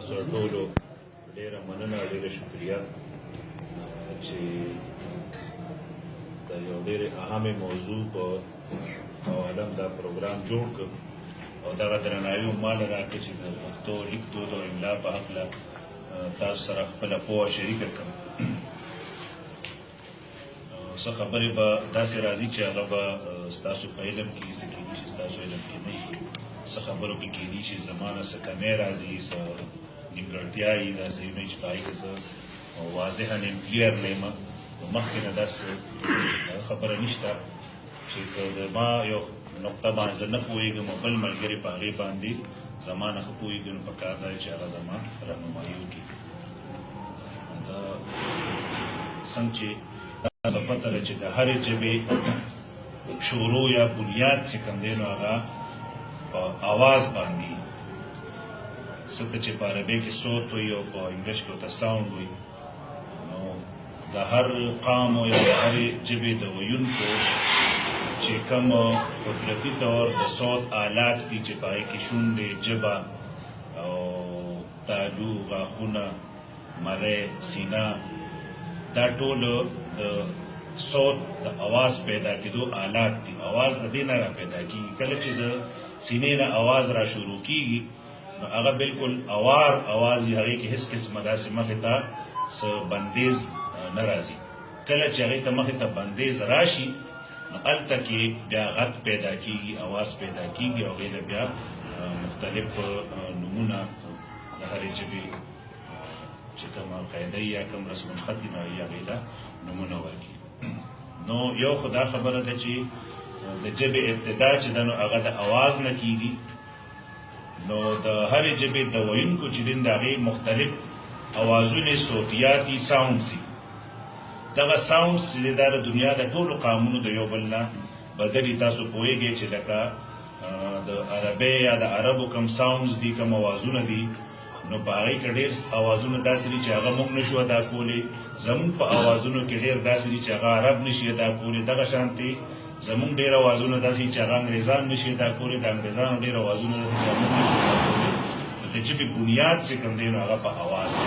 تاسو ټولو ډېره مننه ډېره شکریه چې دا یو ډېرې اهمې موضوع په حواله دا پروګرام جوړ کړ او دغه درناوي مو ماله راکړه چې د پښتو لیک دود او املا په هکله تاسو سره خپله پوهه شریکه کړم. څه خبرې به داسې راځي چې هغه به ستاسو په علم کې څه کېدي چې ستاسو علم کې نه وي، څه خبرو کې کېدي چې زما نه څه کمی راځي، څه نیمګړتیاوې داسې وي چې په هغې کې زه واضحا یم کلیر نه یم، مخکې نه داسې خبره نشته چې که ما یو نقطه باندې زه نه پوهېږم او بل ملګري په هغې باندې زما نه ښه پوهېږي، نو پکار ده چې هغه زما رهنمایي وکړي. څنګه چې دا پته ده چې د هرې ژبې شروع یا بنیاد چې کوم دی نو هغه په اواز باندې څه چې په عربي کې صوت وي او په انګلیش کې ورته ساوند وي. نو د هر قام یا د هرې ژبې د ویونکو چې کوم قدرتي طور د صوت آلات دي چې په هغې کې شونډې، ژبه او تالو، غاښونه، مری، سینه، دا ټول د صوت د اواز پیدا کېدو آلات دي. اواز د دې نه را پیدا کېږي. کله چې د سینې نه اواز را شروع کېږي نو هغه بالکل اوار اواز وي، هغې کې هېڅ قسمه داسې مخې ته څه بندیز نه راځي. کله چې هغې ته مخې ته بندیز راشي نو هلته کې بیا غږ پیدا کېږي، اواز پیدا کېږي او هغې له بیا مختلف نومونه د هرې ژبې چې کومه قاعده یا کوم رسم الخط دي نو هغې له نومونه ورکړي. نو یو خو دا خبره ده چې د ژبې ابتدا چې ده نو هغه د اواز نه کېږي. نو د هرې ژبې د ویونکو چې دي د هغې مختلف اوازونه، صوتیات دي، ساونډز دي. دغه ساونډز چې دی دا د دنیا د ټولو قامونو د یو بل نه بدل دي. تاسو پوهېږئ چې لکه د عربۍ یا د عربو کوم ساونډز دي، کوم اوازونه دي، نو په هغې کې ډېر اوازونه داسې دي چې هغه موږ نشو ادا کولی. زموږ په اوازونو کې ډېر داسې دي چې هغه عرب نشي ادا کولی. دغه شانتې زموږ ډېر اوازونه داسې دي چې هغه انګریزان نشي ادا کولی. د انګریزانو ډېر اوازونه دي چې موږ نشو ادا کولی. د ژبې بنیاد چې کوم دی نو هغه په اواز دی.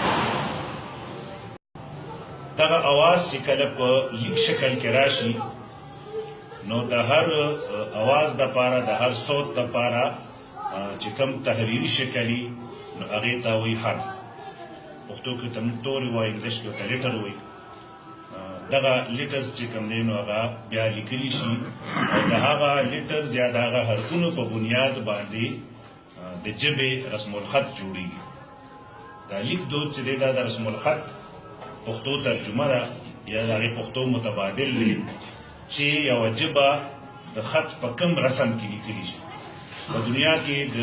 دغه اواز چې کله په لیک شکل کې راشي نو د هر اواز دپاره، د هر صوت دپاره چې کوم تحریري شکل وي نو هغې ته وایي حرف. پښتو کې ورته موږ تورې وایو، انګلیش کې ورته لیټر وایي. دغه لیټرز چې کوم دی نو هغه بیا لیکلی شي او د هغه لیټرز یا د هغه حرفونو په بنیاد باندې د ژبې رسم الخط جوړېږي. دا لیک دود چې دی دا د رسم الخط پښتو ترجمه ده یا د هغې پښتو متبادل دی چې یوه ژبه د خط په کوم رسم کې لیکلی شي. په دنیا کې د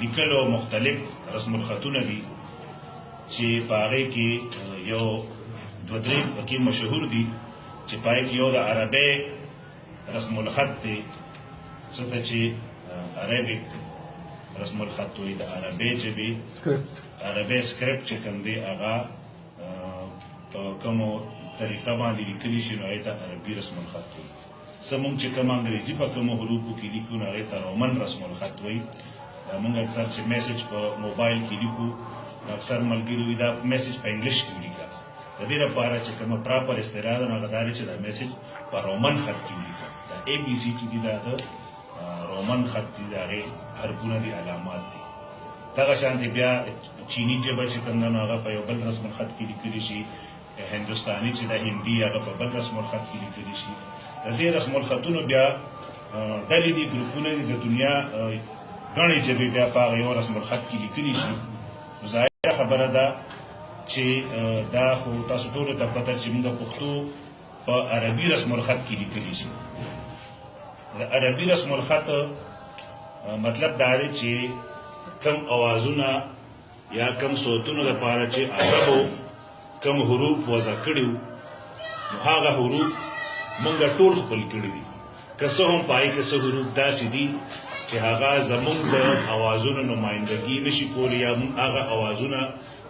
لیکلو مختلف رسم الخطونه دي چې په هغې کې یو دوه درې پکې مشهور دي چې په هغې کې یو د عربۍ رسم الخط دی، څه ته چې عربیک رسم الخط وایي. د عربۍ ژبې عربۍ سکرپټ چې کوم دی هغه په کومو طریقه باندې لیکلی شي نو هغې ته عربي رسم الخط وایي. څه مونږ چې کوم انګریزي په کومو حروفو کې لیکو نو هغې ته رومن رسم الخط وایي. مونږ اکثر چې میسج په موبایل کې لیکو نو اکثر ملګري وایي دا میسج په انګلیش کې ولیکه. د دې لپاره چې کومه پراپر اصطلاح ده نو هغه دا دی چې دا میسج په رومن خط کې ولیکه. دا اے بي سي چې دي دا د رومن خط دي، د هغې حرفونه دي، علامات دي. دغه شانتې بیا چیني ژبه چې کوم ده نو هغه په یو بل رسم الخط کې لیکلی شي. هندوستاني چې ده هندي هغه په بل رسم الخط کې لیکلی شي. د دې رسم الخطونو بیا ډلې دي، ګروپونه دي. د دنیا ګڼې ژبې بیا په هغه یو رسم الخط کې لیکلی شي. نو ظاهره خبره ده چې دا خو تاسو ټولو ته پته چې موږ پښتو په عربي رسم الخط کې لیکلی شي. د عربي رسم الخط مطلب دا دی چې کم اوازونه یا کم صوتونو دپاره چې عربو کم حروف وضع کړي وو نو هغه حروف موږ ټول خپل کړي دي. که څه هم په هغې کې څه حروف داسې دي چې هغه زموږ د اوازونو نمایندګي نشي کولی یا موږ هغه اوازونه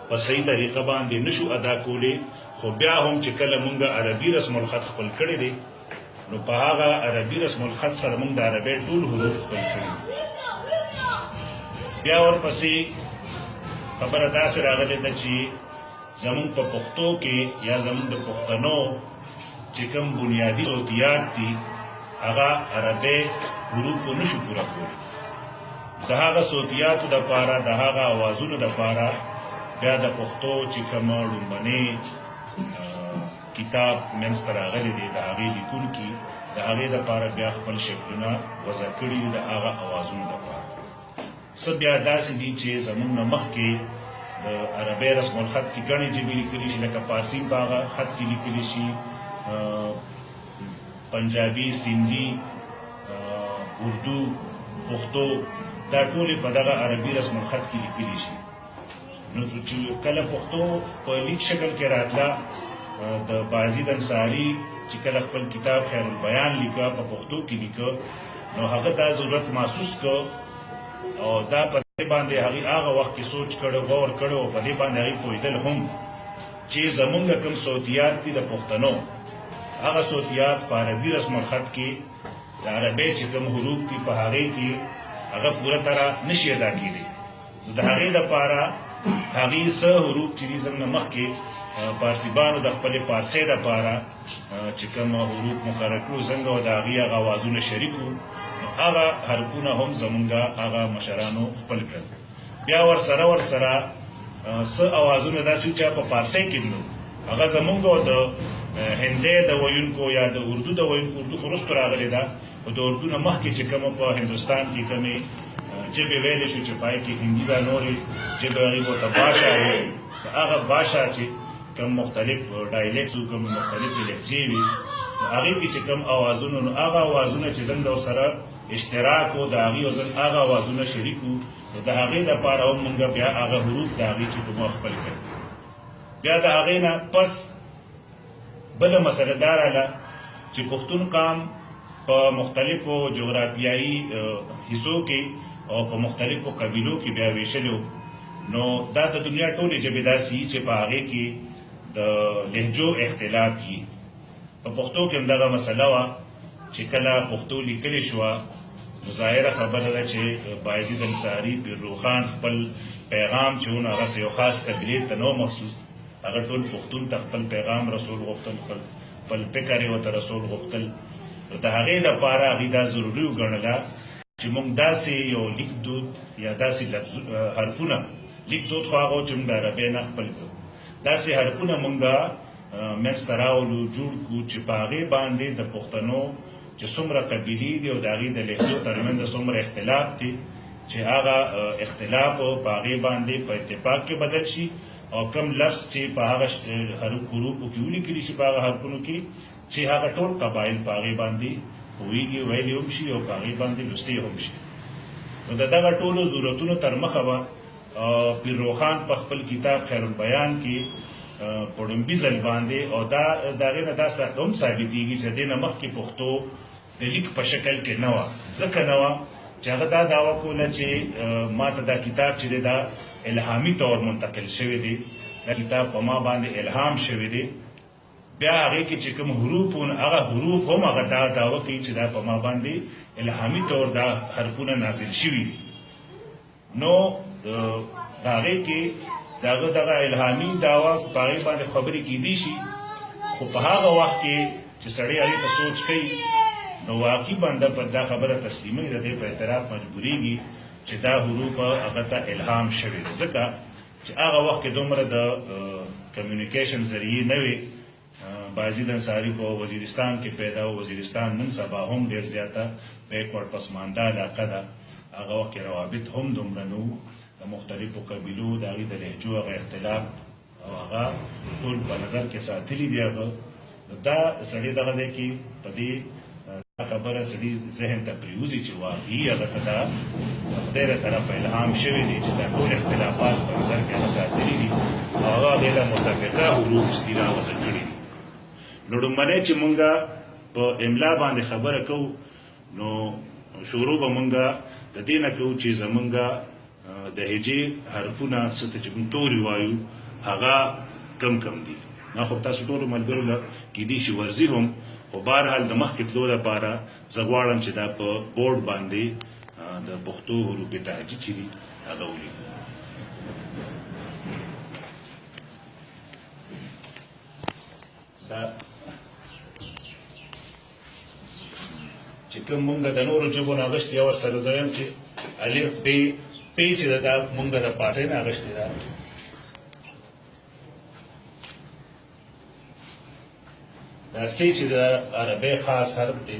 په صحیح طریقه باندې نشو ادا کولی، خو بیا هم چې کله موږ عربي رسم الخط خپل کړی دی نو په هغه عربي رسم الخط سره موږ د عربۍ ټول حروف خپل کړي. بیا ورپسې خبره داسې راغلې ده چې زمونږ په پښتو کې یا زمونږ د پښتنو چې کوم بنیادي صوتیات دي هغه عربی حروفو نشو پوره کولی. د هغه صوتیاتو دپاره د هغه اوازونو دپاره بیا د پښتو چې کوم لومړنی کتاب منځته راغلی دی د هغې لیکونکي د هغې دپاره بیا خپل شکلونه وضع کړي دي د هغه اوازونو دپاره. څه بیا داسې دي چې زموږ نه مخکې د عربی رسم الخط کې ګڼې ژبې لیکلي شي لکه فارسي په هغه خط کې لیکلي شي، پنجابي، سندي، اردو، پښتو دا ټولې په دغه عربي رسم الخط کې لیکلي شي. نو چې کله پښتو په لیک شکل کې راتله د بایزید انصاري چې کله خپل کتاب خیر البیان لیکه په پښتو کې لیکه نو هغه دا ضرورت محسوس کړ او دا په دې باندې هغه وخت کې سوچ کړو، غور کړو او په دې باندې هغې پوهېدل هم چې زمونږ کوم صوتیات دي د پښتنو هغه صوتیات په عربي رسم الخط کې د عربی چې کوم حروف دي په هغې کې هغه پوره طرح نشي ادا کېدی. د هغې دپاره هغې څه حروف چې دي زموږ نه مخکې پارسیبانو د خپلې پارسۍ دپاره چې کوم حروف مقرر کړو څنګه او د هغې هغه اوازونه شریک وو نو هغه حرفونه هم زمونږ هغه مشرانو خپل کړل. بیا ورسره څه اوازونه داسې چې په پارسۍ کې نو هغه زمونږ د هندۍ د ویونکو یا د اردو د ویونکو اردو خو وروسته راغلې ده خو د اردو نه مخکې چې کومه په هندوستان کې کومې ژبې ویلی شو چې پای کې هندي دا نورې ژبې هغې ورته باشا وي هغه باشا چې کوم مختلف ډایلیکټس وو کوم مختلفې لهجې وي هغې کې چې کوم اوازونه نو هغه اوازونه چې زموږ ورسره اشتراک و د هغې او زموږ هغه اوازونه شریک وو نو د هغې دپاره هم مونږ بیا هغه حروف د هغې چې کومه خپل کړي. بیا د هغې نه پس بله مسله دا راله چې پښتون قام په مختلفو جغرافیایي حصو کې او په مختلفو قبیلو کې بیا ویشلی نو دا د دنیا ټولې ژبې داسې وي چې په هغې کې د لهجو اختلاف وي. په پښتو کې هم دغه مسله وه چې کله پښتو لیکلې شوه نو ظاهره خبره ده چې بایزید انصاري پیرروخان خپل پیغام چې ونه هغه یو خاص قبیلې ته نو مخصوص هغه ټول پښتون ته خپل پیغام رسول غوښتل خپل فکر یې ورته رسول غوښتل نو د هغې دپاره هغې دا ضروري وګڼله چې موږ داسې یو لیک دود یا داسې حرفونه لیک دود خو هغه چې موږ د عربۍ نه خپل کړو داسې حرفونه موږ منځته راولو جوړ کړو چې په هغې باندې د پښتنو چې څومره قبیلې دي او د هغې د لهجو ترمنځ څومره اختلاف دی چې هغه اختلاف په هغې باندې په اتفاق کې بدل شي او کم لفظ چې په هغه حروفو کې ولیکلي شي په هغه حرفونو کې چې هغه ټول قبایل په هغې باندې پوهېږي ویلی هم شي او په هغې باندې لوستی هم شي. نو د دغه ټولو ضرورتونو تر مخه به پیرروخان په خپل کتاب خیر البیان کې په ړومبي ځل باندې او د هغې نه دا هم ثابتېږي چې د دې نه مخکې پښتو د لیک په شکل کې نه وه ځکه نه وه چې هغه دا دعوه کوله چې ما ته دا کتاب چې دی دا الهامي طور منتقل شوی دی دا کتاب په ما باندې الهام شوی دی بیا هغې کې چې کوم حروف هغه حروف هم هغه دا دعوه کوي چې دا په ما باندې الهامي طور دا حرفونه نازل شوي دي. نو د هغې کې د هغه دغه الهامي دعوه په هغې باندې خبرې کیدی شي خو په هغه وخت کې چې سړی هغې ته سوچ کوي نو واقعي بنده پر دا خبره تسلیموي د دې په اعتراف مجبورېږي چې دا حروف هغه ته الهام شوي دي ځکه چې هغه وخت کې دومره د کمیونیکیشن ذریعې نه وې. بایزید انصاري په وزیرستان کې پیدا و وزیرستان نن سبا هم ډېر زیاته بیکورډ پسمانده علاقه ده هغه وخت کې روابط هم دومره نه وو د مختلفو قبیلو د هغې د لهجو هغه اختلاف او هغه ټول په نظر کې ساتلي دي هغه دا سړی دغه دی کې په دې خبره سړي ذهن ته پرېوځي چې واقعي هغه ته دا خدای له طرفه الهام شوی دی چې دا ټول اختلافات په نظر کې هغه ساتلي دي او هغه هغې له متفقه حروف چې دي راوضع کړي دي. نو لومړنی چې مونږ په املا باندې خبره کوو نو شروع به مونږ د دې نه کوو چې زمونږ د هجې حرفونه څه ته چې مونږ تورې وایو هغه کم دي. ما خو تاسو ټولو ملګرو له کیدی شي ورزي هم خو بهرحال د مخکې تلو لپاره زه غواړم چې دا په بورډ باندې د پښتو حروف تهجې چې دي هغه ولیکو. کوم مونږ د نورو ژبو نه اغوښتي ورسره زه یم چې الف ب پ چې ده دا مونږ د فارسۍ نه اغوښتې ده دا س چې د عربۍ خاص حرف دی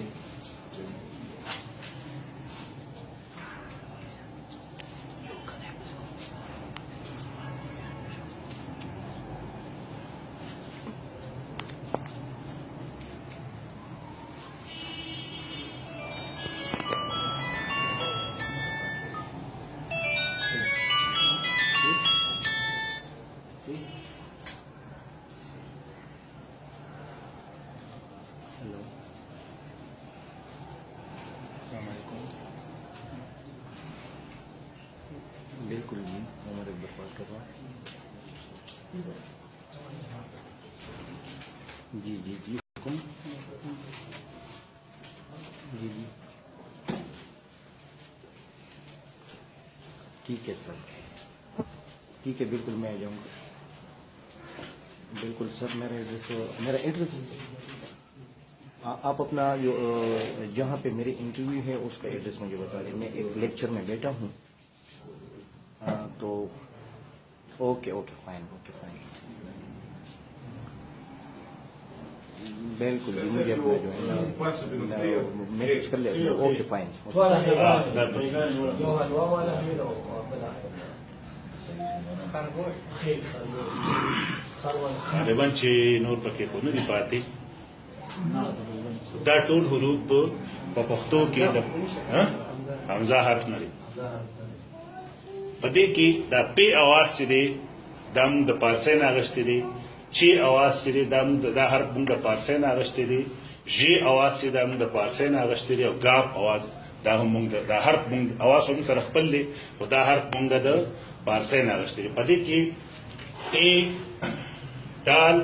बिल्कुल जी उमर अकबर बात कर रहा हूँ जी जी जी हुकुम जी जी ठीक है सर ठीक है बिल्कुल मैं आ जाऊँगा बिल्कुल सर मेरा एड्रेस आप अपना जो जहाँ पे मेरे इंटरव्यू है उसका एड्रेस मुझे बता दें मैं एक लेक्चर में बैठा हूँ तो ओके ओके फाइन बिल्कुल मुझे अपना जो है मैसेज कर ले ओके फाइन غالبا چې نور پکې خو نه دي پاتې دا ټول حروف په پښتو کې د حمزه حرف نه دي په دې کې دا پ اواز چې دی دا موږ د فارسۍ نه اخیستی دی چ اواز چې دی دا حرف موږ د فارسۍ نه اخیستی دی ژ اواز چې دا موږ د فارسۍ نه اخیستی دی او ګاف اواز دا هم موږ دا حرف موږ اواز هم سره خپل دی خو دا حرف موږ د فارسۍ نه اخیستی دی په دې کې ا دال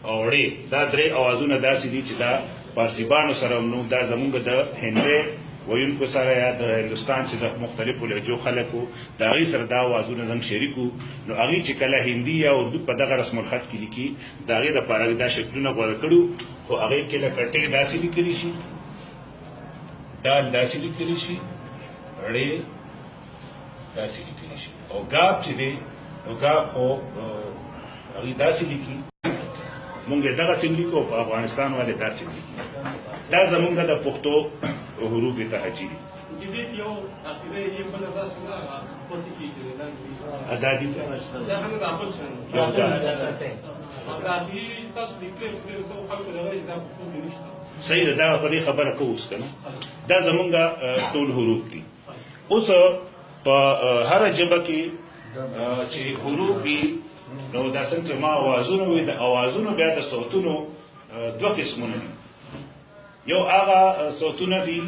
او ړ دا درې اوازونه داسې دي چې دا فارسیبانو سره نو دا زموږ د هندي ویونکو سره یا د هندوستان چې د مختلفو لهجو خلکو د هغې سره دا اوازونه زموږ شریکو نو هغې چې کله هندي یا اردو په دغه رسم الخط کې لیکي د هغې دپاره دا شکلونه غوره کړو خو هغې کې لکه ټې داسې لیکلی شي دال داسې لیکلی شي ړ داسې لیکلی شي او ګاف چې دی نو ګاف خو هغې داسې لیکي مونږ یې دغسې لیکو په افغانستان والے داسې لیکي دا زمونږ د پښتو حروف تهجي دي ادا دي صحیح ده دا په دې خبره کوو اوس که نه دا زمونږ ټول حروف دي اوس په هره ژبه کې چې حروف وي نو دا څنګه چې ما اوازونه وي د اوازونو بیا د صوتونو دوه قسمونه دي یو هغه صوتونه دي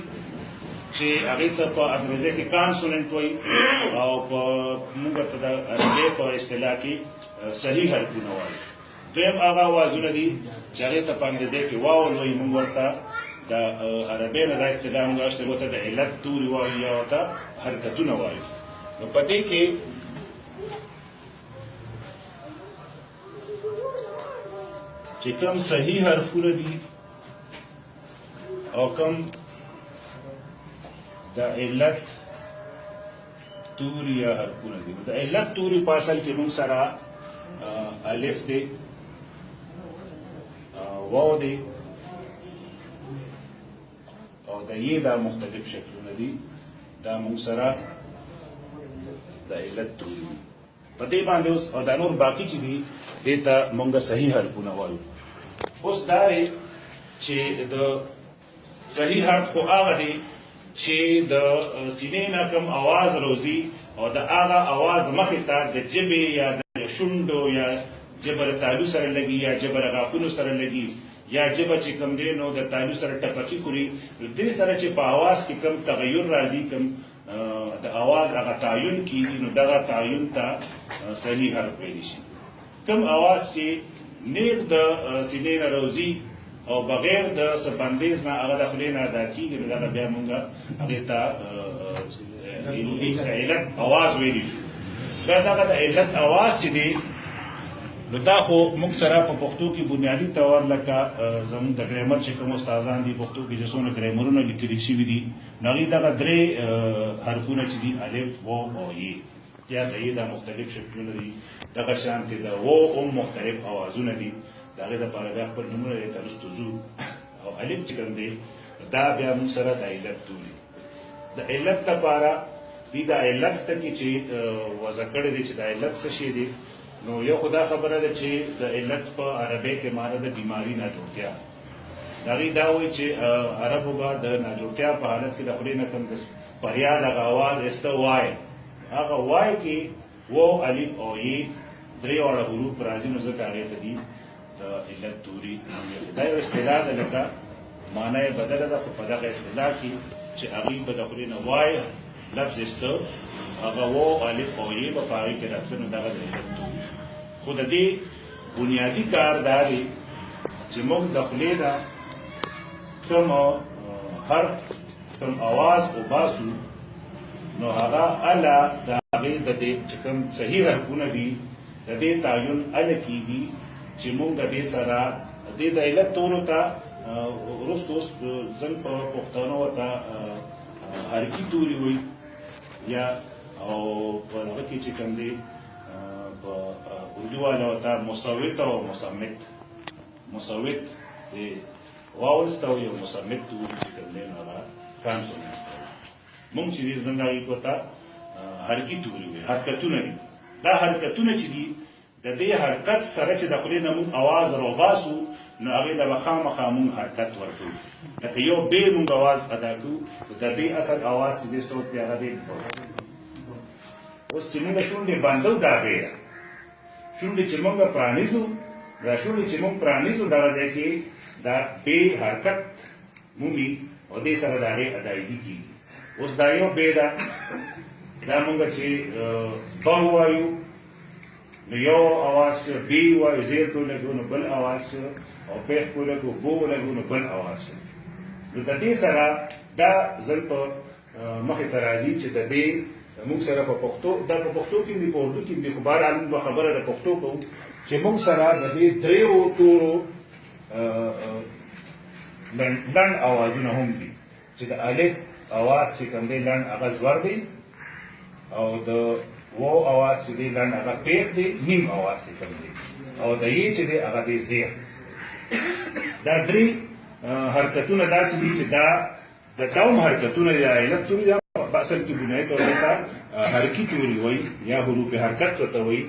چې هغې ته په انګریزي کې کانسوننټ وایي او په موږ ته د عربۍ په اصطلاح کې صحیح حرفونه وایي دویم هغه اوازونه دي چې هغې ته په انګریزي کې واول وایي موږ ورته د عربۍ نه دا اصطلاح موږ اخیستې ورته د علت توري وایو یا ورته حرکتونه وایو نو په دې کې چې کوم صحیح حرفونه دي او کوم د علت توري یا حرفونه دي د علت توري په اصل کې موږ سره الف دی واو دی او د یې دا مختلف شکلونه دي دا موږ سره د علت توري په دې باندې اوس او دا نور باقي چې دي دې ته موږ صحیح حرفونه وایو اوس دا دی چې د صحیح حرف خو هغه دی چې د سینې نه کوم اواز روزي او د هغه اواز مخې ته د ژبې یا د شونډو یا ژبه د تالو سره لګي یا ژبه د غاښونو سره لګي یا ژبه چې کوم دی نو د تالو سره ټپکې خوري نو دې سره چې په اواز کې کوم تغیر راځي کوم د اواز هغه تعین کېږي نو دغه تعین ته صحیح حرف ویلی شي کوم اواز چې نیغ د سینې نه روزي او بغیر د سبندیز نه هغه د خولې نه ادا کېږي نو دغه بیا مونږ هغې ته علت اواز ویلی شو بیا دغه د علت اواز چې دی نو دا خو موږ سره په پښتو کې بنیادی تور لکه زموږ د ګرامر چې کوم استادان دي پښتو کې چې څونه ګرامرونه لیکلي شوي دي نو هغې دغه درې حرفونه چې دي الف و او ی یا د ی دا مختلف شکلونه دي دغه شانتې د و هم مختلف اوازونه دي د هغې دپاره بیا خپل نومونه دی ته رستو ځو او الف چې کوم دی دا بیا موږ سره د علت توري د علت دپاره دوی د علت ته کې چې وضع کړی دی چې د علت څه شی دی نو یو خدا خبره ده چې د علت په عربی کې معنی د بیماری ناجوړتیا د هغې دا وایي چې عربو به د ناجوړتیا په حالت کې د خولې نه کوم د فریاد هغه اواز ایسته وایي هغه وایي کې و الف او ی درې واړه حروف راځي نو ځکه هغې ته دي د علت توري دا یو اصطلاح ده لکه معنی یې بدله ده خو په دغه اصطلاح کې چې هغوی به د خولې نه وایي لفظ ایسته هغه و الف او ی به په هغې کې راتله نو دغه د علت توري خو د دې بنیادي کار دا دی چې موږ د خولې نه کوم حرف کوم اواز وباسو نو هغه اله د هغې د دې چې کوم صحیح حرفونه دي د دې تعین اله کېږي چې موږ د دې سره د دې د علت تورو ته وروسته اوس زموږ په پښتانه ورته حرکي توري وایي یا او په هغه کې چې کوم دی په اردو والا ورته مصوت او مصمت مصوت د واو ستا وایي او مصمت توري چې کوم دی نو هغه کانسونانټ موږ چې دي زموږ هغې ورته حرکي توري وایي حرکتونه دي دا حرکتونه چې دي د دې حرکت سره چې د خولې نه موږ اواز راوباسو نو هغې ته به خامخا موږ حرکت ورکوو لکه یو بې موږ اواز ادا کوو د دې اصل اواز چې دی صوت دی هغه دی اوس چې موږ شونډې بندو دا بې ده شونډې چې موږ پرانیزو دا شونډې چې موږ پرانیزو دغه ځای کې دا بې حرکت مومي او دې سره د هغې ادایګي کېږي اوس دا یو بې ده دا موږ چې به ووایو نو یو اواز چې بې ووایو زیر کو لګو نو بل اواز او پیښ کو لګو بو لګو نو بل اواز نو د دې سره دا زل په مخې ته راځي چې د دې موږ سره په پښتو دا په پښتو کې دي په اردو کې دي خو بهرحال موږ خبره د پښتو کوو چې موږ سره د دې دریو تورو لنډ اوازونه هم دي چې د الف اواز چې کوم دی لنډ هغه زور دی او د و اواز چې دی لنډ هغه پیښ دی نیم اواز چې کوم دی او د ی چې دی هغه دی زیر دا درې حرکتونه داسې دي چې دا د دوم حرکتونه د علت توري دا په اصل کې بنیادي طور ته حرکي توري وایي یا حروف حرکت ورته وایي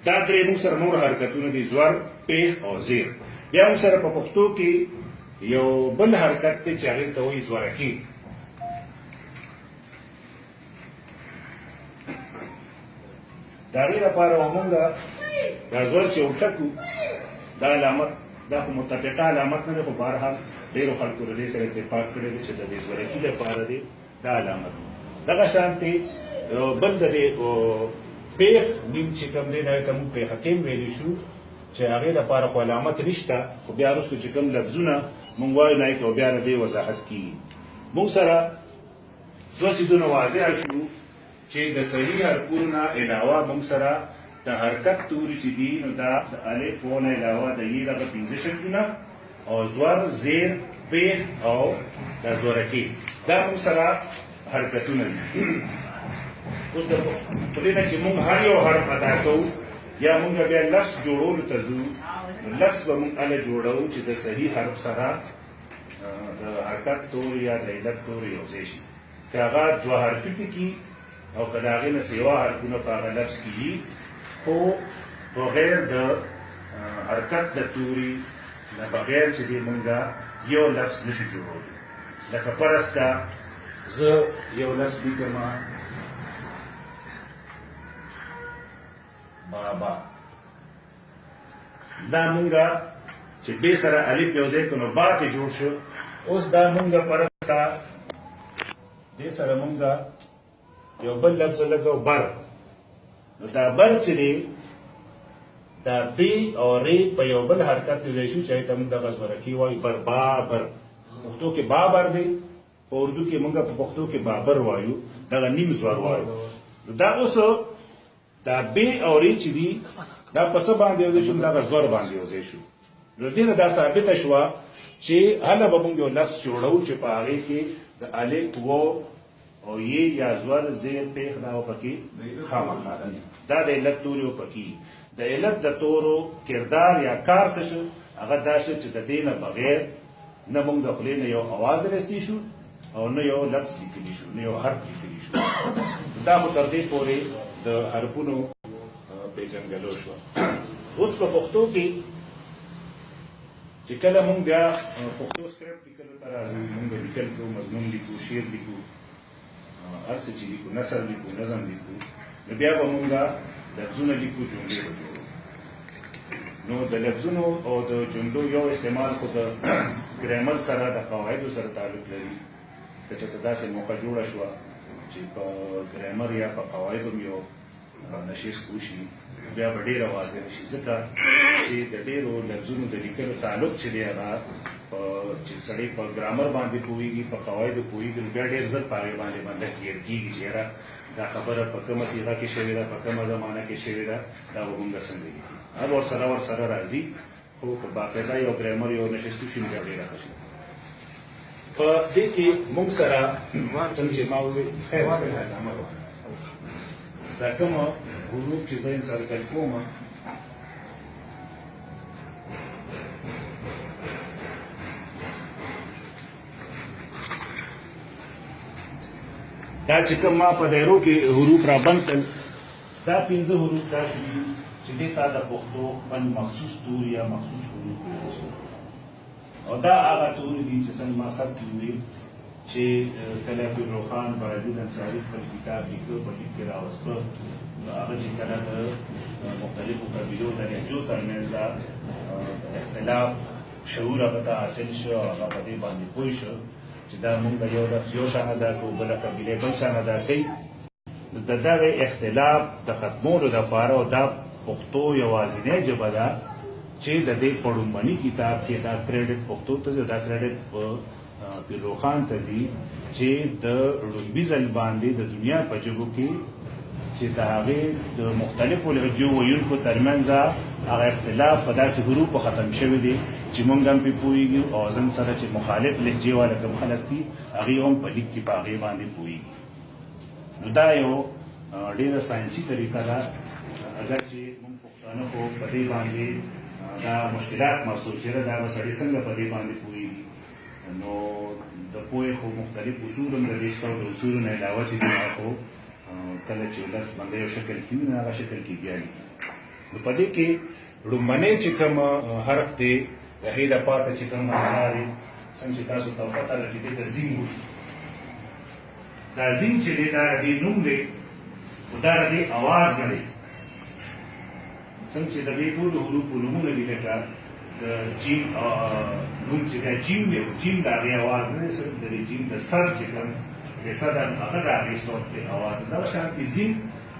دا درې موږ سره نور حرکتونه دي زور پیښ او زیر بیا موږ سره په پښتو کې یو بل حرکت دی چې هغې ته وایي زورکي د هغې لپاره موږ دا زور چې وټکو دا علامت دا خو متفقه علامت نه دی خو بهرحال ډېرو خلکو له دې سره اتفاق کړی دی چې د دې زورکي لپاره دی دا علامت دغه شانتې بل د دې پیښ نیم چې کوم دی هغې ته موږ پیښکیم ویلی شو چې هغې لپاره خو علامت نشته خو بیا وروسته چې کوم لفظونه موږ وایو نه او بیا د دې وضاحت کېږي موږ سره دوه څیزونه واضح شو چې د صحیح حرفونو نه علاوه موږ سره د حرکت توري چې دي نو دا د الف و نه علاوه د ی دغه پنځه شکلونه او زور زیر پیښ او د زورکي دا موږ سره حرکتونه دي اوس د خولې نه چې موږ هر یو حرف ادا کوو یا موږ بیا لفظ جوړولو ته ځو نو لفظ به موږ هله جوړوو چې د صحیح حرف سره د حرکت توري یا د علت توري یو ځای شي که هغه دوه حرفي ټکي او که د هغې نه سوا حرفونه په هغه لفظ کې وي خو بغیر د حرکت د توري نه بغیر چې دی موږ یو لفظ نشو جوړولی لکه فرض که زه یو لفظ لیکمه بابا دا موږ چې بې سره الف یو ځای کړو نو با کې جوړ شو اوس دا موږ فرض که دې سره موږ یو بل لفظ لګو بر نو دا بر چې دی دا بی او ری په یو بل حرکت دی شو چې ته موږ دغه زورکي وایي بر بابر پښتو کې بابر دی په اردو کې موږ په پښتو کې بابر وایو دغه نیم زور وایو دا اوس دا بی او ری چې دی دا په څه باندې یو ځای شو دا په زور باندې یو ځای شو نو دې نه دا ثابته شوه چې هله به مونږ یو لفظ جوړو چې په هغې کې د الف و او یې یا زور زیر پیښ دا پکې خامخا راځي دا د علت توري پکې د علت د تورو کردار یا کار څه شو هغه دا شو چې د دې نه بغیر نه مونږ د خولې نه یو اواز رستی شو او نه یو لفظ لیکلی شو نه یو حرف لیکلی شو دا خو تر دې پورې د حرفونو پیژنګلو شوه اوس په پښتو کې چې کله مونږ بیا پښتو سکرپټ لیکلو ته راځو مونږ لیکل کوو مضمون لیکو شعر لیکو هر څه چې لیکو نثر لیکو نظم لیکو نو بیا به مونږ لفظونه لیکو جملې به جوړو نو د لفظونو او د جملو یو استعمال خو د ګرامر سره د قواعدو سره تعلق لري که چېرته داسې موقع جوړه شوه چې په ګرامر یا په قواعدو م یو نشست وشي بیا به ډېره واضح شي ځکه چې د ډېرو لفظونو د لیکلو تعلق چې دی هغه چې سړی په ګرامر باندې پوهېږي په قواعدو پوهېږي نو بیا ډېر زر په هغې باندې تغیر کېږي چې یاره دا خبره په کومه صیغه کې شوې ده په کومه زمانه کې شوې ده دا به مونږ څنګه لیکي هغه ورسره راځي خو په باقاعده یو ګرامر یو نشست وشي نو بیا ډېره ښه شي په دې کې مونږ سره څنګه چې ما وویل خیر دا کومه حروف چې زه انسرکل کوم دا چې کوم ما په دایرو کې حروف را بند کړل دا 15 حروف داسې دي چې دې ته د پښتو خپل مخصوص توري یا مخصوص حروف ویلی شي او دا هغه توري دي چې څنګه ما سب کې ویل چې کله عبدالرو خان برازیل انصاري خپل کتاب لیکه په لیک کې راوسته نو هغه چې کله د مختلفو قبیلو د لهجو ترمنځ اختلاف شعور هغه ته حاصل شو او هغه په دې باندې پوه شو چې دا مونږ یو لفظ یو شان ادا کوو بله قبیلې بل شان ادا کوي نو د دغې اختلاف د ختمولو دپاره او دا پښتو یوازینۍ ژبه ده چې د دې په لومړني کتاب کې دا کریډټ پښتو ته ځي دا کریډټ په عبدالرو خان ته ځي چې د لومړي ځل باندې د دنیا په ژبو کې چې د هغې د مختلفو لهجو ویونکو ترمنځ هغه اختلاف په داسې حروفو ختم شوی دی چې مونږ هم پرې پوهېږو او زموږ سره چې مخالف لهجې والا کوم خلک دي هغې هم په لیک کې په هغې باندې پوهېږي نو دا یو ډېره ساینسي طریقه ده اگر چې مونږ پښتانه خو په دې باندې دا مشکلات محسوس کړه دا به سړی څنګه په دې باندې پوهېږي نو د پوهې خو مختلف اصول هم د دې شته او د اصولو نه علاوه چې دي خو کله چې لفظ باندې یو شکل کېږي نو هغه شکل کې بیا لیکي نو په دې کې لومړنی چې کوم حرف دی د هغې د پاسه چې کوم اجزا دي څنګه چې تاسو ته پته ده چې دې ته زین وایي دا زین چې دی دا د دې نوم دی خو دا د دې اواز نه دی څنګه چې د دې ټولو حروفو نومونه دي لکه د جیم نوم چې دی جیم دی جیم د هغې اواز نه دی صرف د دې جیم د سر چې کوم د سر هغه د هغې صوت دی اواز نه دغه شانتې زین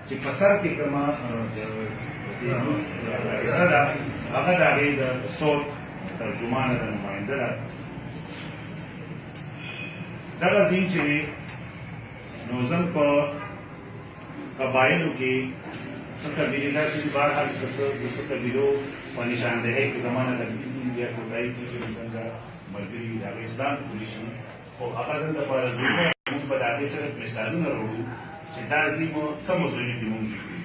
چې په سر کې کومه حصه ده هغه د هغې د صوت ترجمانه ده نماینده ده دغه زین چې دی نو زم په قبایلو کې څه قبیلې داسې دي بهرحال د څه قبیلو په نشاندهۍ کې زمانه تقلید یا کوټایي کې چې څنګه ملګري د هغې اسلام کولی شي خو هغه زم دپاره ضروري موږ به د هغې سره مثالونه راوړو چې دا زیم کومو ځایونو کې موږ لیکلي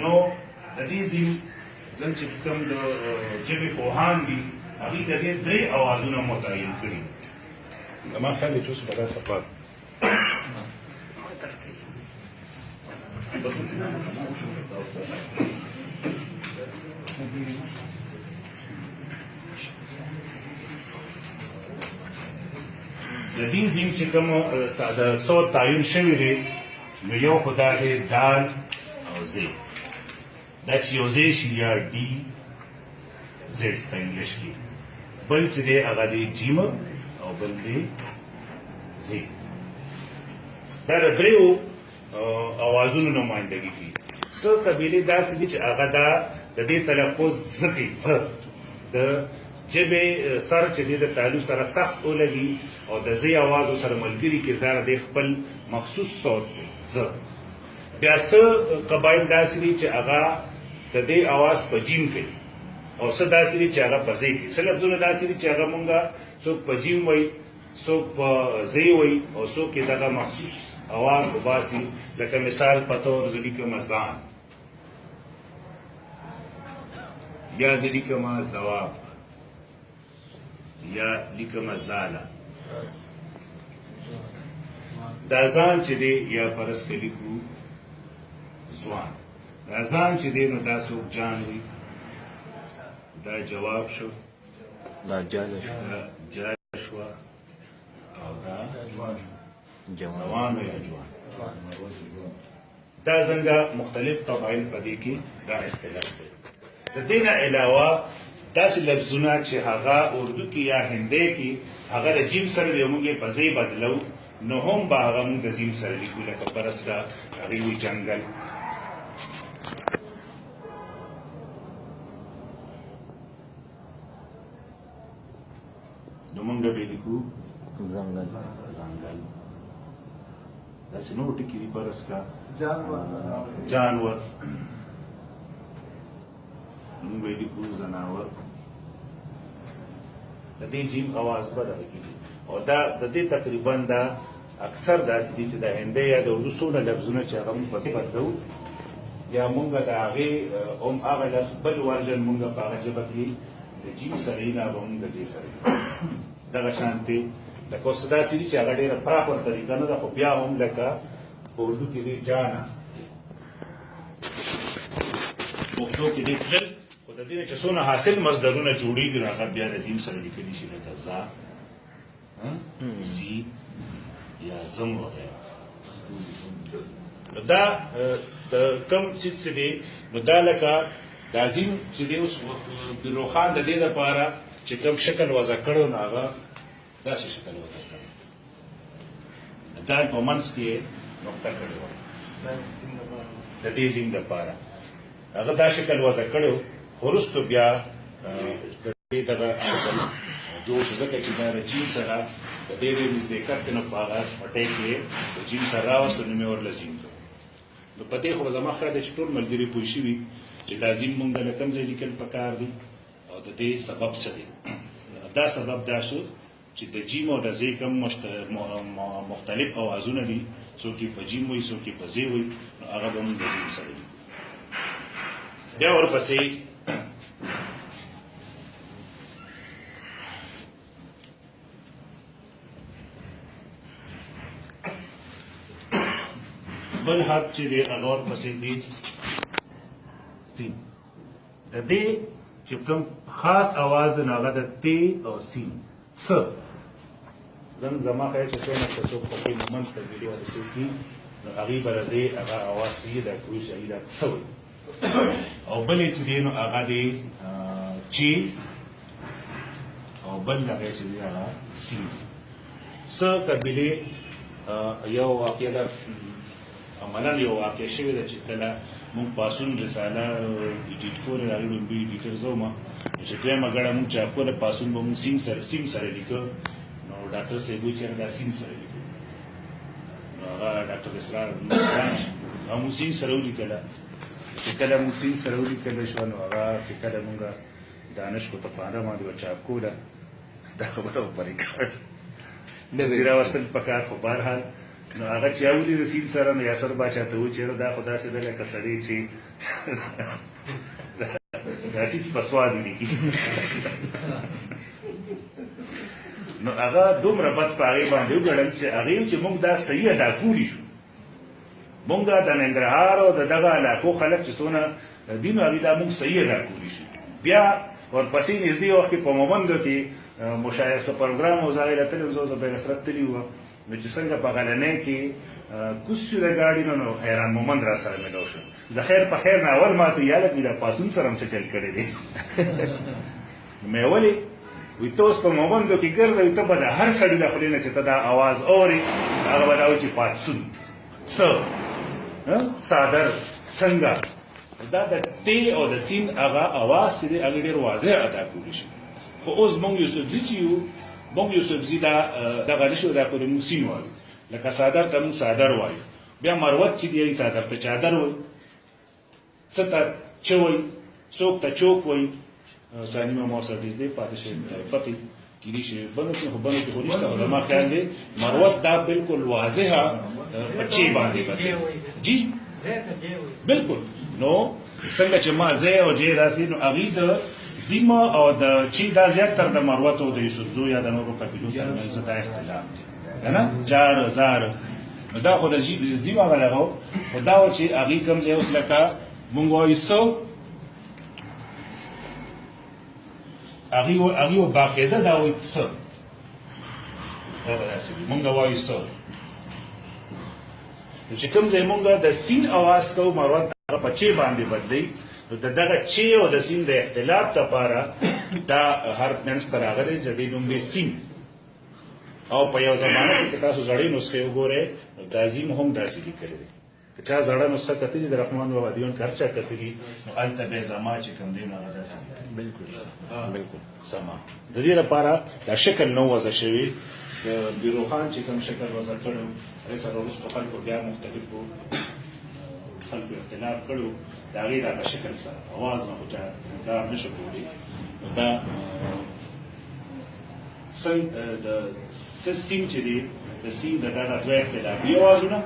نو د دې زیم زم چې کوم د ژبې پوهان دي هغوی د دې 3 اوازونه متعین کړي زما خیال دی چې اوس به دا سفر د دې زیم چې کوم د صوت تعین شوی دی نو یو خو دا دی دال او زی دا چې یو زی شي یا ډي زد په انګلیش کې بل چې دی هغه دی جیم او بل دی زی دا د دریو اوازونو نمایندګي کوي څه قبیلې داسې دي چې هغه دا د دې تلفظ ځ کوي ځ د ژبې سر چې دی د تعلق سره سخت ولګي او د زی اوازو سره ملګري کردار دی خپل مخصوص صوت دی ځ بیا څه قبایل داسې دي چې هغه د دې اواز په جیم کوي او څه داسې دي چې هغه په ځای کوي څه لفظونه داسې دي چې هغه مونږه څوک په جیم وایي څوک په ځای وایي او څوک یې دغه مخصوص اواز وباسي لکه مثال په طور زه لیکمه ځان یا زه لیکمه ځواب یا لیکمه زاله دا ځان چې دی یا فرض که لیکو ځوان دا ځان چې دی نو دا څوک جان وي دا جواب شو دا جاله شو دا جاله شوه او دا جوان ځوان یا جوان دا څنګه مختلف قبایل په دې کې دا اختلاف دی د دې نه علاوه داسې لفظونه چې هغه اردو کې یا هندي کې هغه د جیم سره د موږ په ځای بدلو نو هم به هغه موږ د جیم سره لیکو لکه فرض کا هغې وي جنګل نو موږ به لیکو ځنګل ځنګل داسې نور ټکي دي فرض کا جانور موږ به لیکو ځناور د دې جیم اواز به دغه کېږي او دا د دې تقریبا دا اکثر داسې دي چې د هندي یا د اردو څونه لفظونه چې هغه موږ پسې بدلو یا موږ د هغې هم هغه لفظ بل ورژن موږ په هغه ژبه کې د جیم سره یې نه به موږ د ځې سره دغه شانتې لکه اوس داسې دي چې هغه ډېره پراخه طریقه نه ده خو بیا هم لکه په اردو کې دی جانا پښتو کې دی تلل خو د دې نه چې څونه حاصل مصدرونه جوړېږي نو هغه بیا د زیم سره لیکلی شي لکه ځا زی یا زم وغیره نو دا د کوم څیز چې دی نو دا لکه دا زیم چې دی اوس روښان د دې لپاره چې کوم شکل وضع کړی نو هغه داسې شکل وضع کړی دا په منځ کې یې نقطه کړې وه د دې زیم لپاره هغه دا شکل وضع کړی و خو وروستو بیا د دې دغه شکل جوړ شو ځکه چې دا د جیم سره د دې ډېر نږدېکت دی نو په هغه پټۍ کې یې د جیم سره راوستو نو مې ورله زیم کړو نو په دې خو به زما خیال دی چې ټول ملګري پوه شوي چې دا زیم مونږ له کوم ځای لیکل پکار دي او د دې سبب څه دی دا سبب دا شو چې د جیم او د ځای کوم مختلف اوازونه دي څوک یې په جیم وایي څوک یې په ځای وایي نو هغه به مونږ د زیم سره لیکو بیا ورپسې بل حرف چې دی هغه ورپسې دی سین د دې چې کوم خاص اواز دی نو هغه د ت او سین څ زما خیال چې څونه چې څوک په کوم مومنټ کې ویډیو ورسوي نو هغې به د دې هغه اواز چې دا کوي چې دا څ وایي او بل چې دی نو هغه دی چې او بل هغه چې دی هغه سین څ قبیلې یو واقعه ده عملاً یو واقع شوې ده چې کله مونږ پاسون رساله ایډیټ کول هغې لومبي ایډیټر زه وم چې دویمه ګړه مونږ چاپ کوله پاسون به مونږ سیم سره لیکه نو ډاکټر صاحب وایي چې دا سیم سره لیکو نو هغه ډاکټر اسرار مونږ سیم سره ولیکله چې کله مونږ سیم سره ولیکله شوه نو هغه چې کله مونږ دانش کو تپانه باندې به چاپ کوله دا خبره به پرې کړ نه راوستل پکار خو بهرحال نو هغه چې اولي د سین سره نو یاسر باچا ته وایي چېرې دا خو داسې ده لکه سړی چې دا سیس په سواد ولیکي نو هغه دومره بد په هغې باندې وګڼل چې هغې چې موږ دا صحیح ادا کولی شو موږ د ننګرهار او د دغه علاقو خلک چې څونه دي نو هغې دا موږ صحیح ادا کولی شو بیا ورپسې نږدې وخت کې په مومندو کې مشایخه پروګرام او زه هغې له تللی وم زه به نصرت تللی وم نو چې څنګه په غلنۍ کې کوز شو د ګاډي نو حیران مومند را سره ملو شو د خیر په خیر نه اول ما ته یاله مې د پاسون سره هم څه چل کړی دی مې ولې وي ته اوس په مومندو کې ګرځوي ته به د هر سړي د خولې نه چې ته دا اواز اورې هغه به دا وایي چې پاڅون څه څادر څنګه دا د ت او د سین هغه اواز چې دی هغه ډېر واضح ادا کولی شي خو اوس موږ یوسفزي چې یو موږ یوسفزي دغه نه شو دا کولی موږ سین وایو لکه څادر ته موږ څادر وایو بیا مروت چې دی څادر ته چادر وایي ستر چوي څوک ته چوک وایي ثاني ما مور سره دې پاتې شي فقط کلی شي بنو کې بنو کې خو نشته علما خیال دي مروت دا بالکل واضحه بچي باندې باندې جی بالکل نو څنګه چې ما زه او جې راسي نو اغي د زیما او د چی دا زیات تر د مروت او د یوسفزو یا د نورو قبیلو ترمنځ دا اختلاف دی کنه جار زار دا خو د زیما غلغو دا چې اغي کم ځای اوس لکه مونږ وایو سو اغي باقاعده دا وایي څه مونږ وایو څه چې کوم ځای مونږ د سین اواز کوو مروت هغه په چی باندې بدلی نو دغه چی او د سین د اختلاف لپاره دا هر منځ ته راغلی چې د نوم دی سین او په یو زمانه کې تاسو زړې نسخې وګورئ دا زیم هم داسې لیکلی دی که چا زړه نسخه کتلي د رحمان بابا دیوان که هر چا کتلي نو هلته بیا زما چې کوم دی نو هغه داسې بالکل سما د دې لپاره دا شکل نو وضع شوی د بیروخان چې کوم شکل وضع کړو هغې سره وروسته خلکو بیا مختلفو خلکو اختلاف کړو د هغې دغه شکل سره اواز نه خو چا انکار نه شو کولی نو دا د سیم چې دی د سیم د دغه دوه اختلافي اوازونه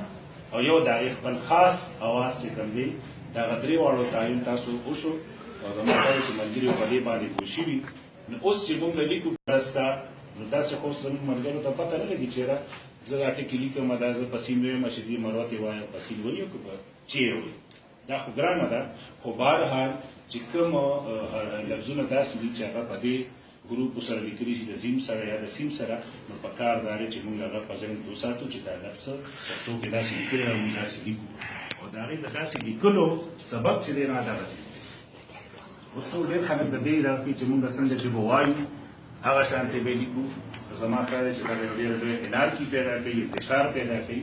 او یو د هغې خپل خاص اواز چې کوم دی دغه درې واړو تعین تاسو وشو او زما دا چې ملګري په دې باندې پوه شوي نو اوس چې موږ لیکو مرسته نو داسې خو زموږ ملګرو ته پته نه لګي چېرې زه دا ټکي لیکم دا زه پسین ویم چې دې مروت یې وایم پسین وایو که چی یې وایي دا خو ګرانه ده خو بهرحال چې کوم لفظونه داسې دي چې هغه په دې ګروپ سره لیکلي چې د زیم سره یا د سیم سره نو په کار دا دی چې موږ هغه په ذهن کې وساتو چې دا لفظ پښتو کې داسې لیکلی او موږ داسې لیکو او د هغې د داسې لیکلو سبب چې دی نه دغه څیز دی اوس ډېر خلک د دې راکوي چې موږ څنګه ژبه وایو هغه شانتې به لیکو زما خیال دی چې دا ډېر لوی انارکي پیدا کوي انتشار پیدا کوي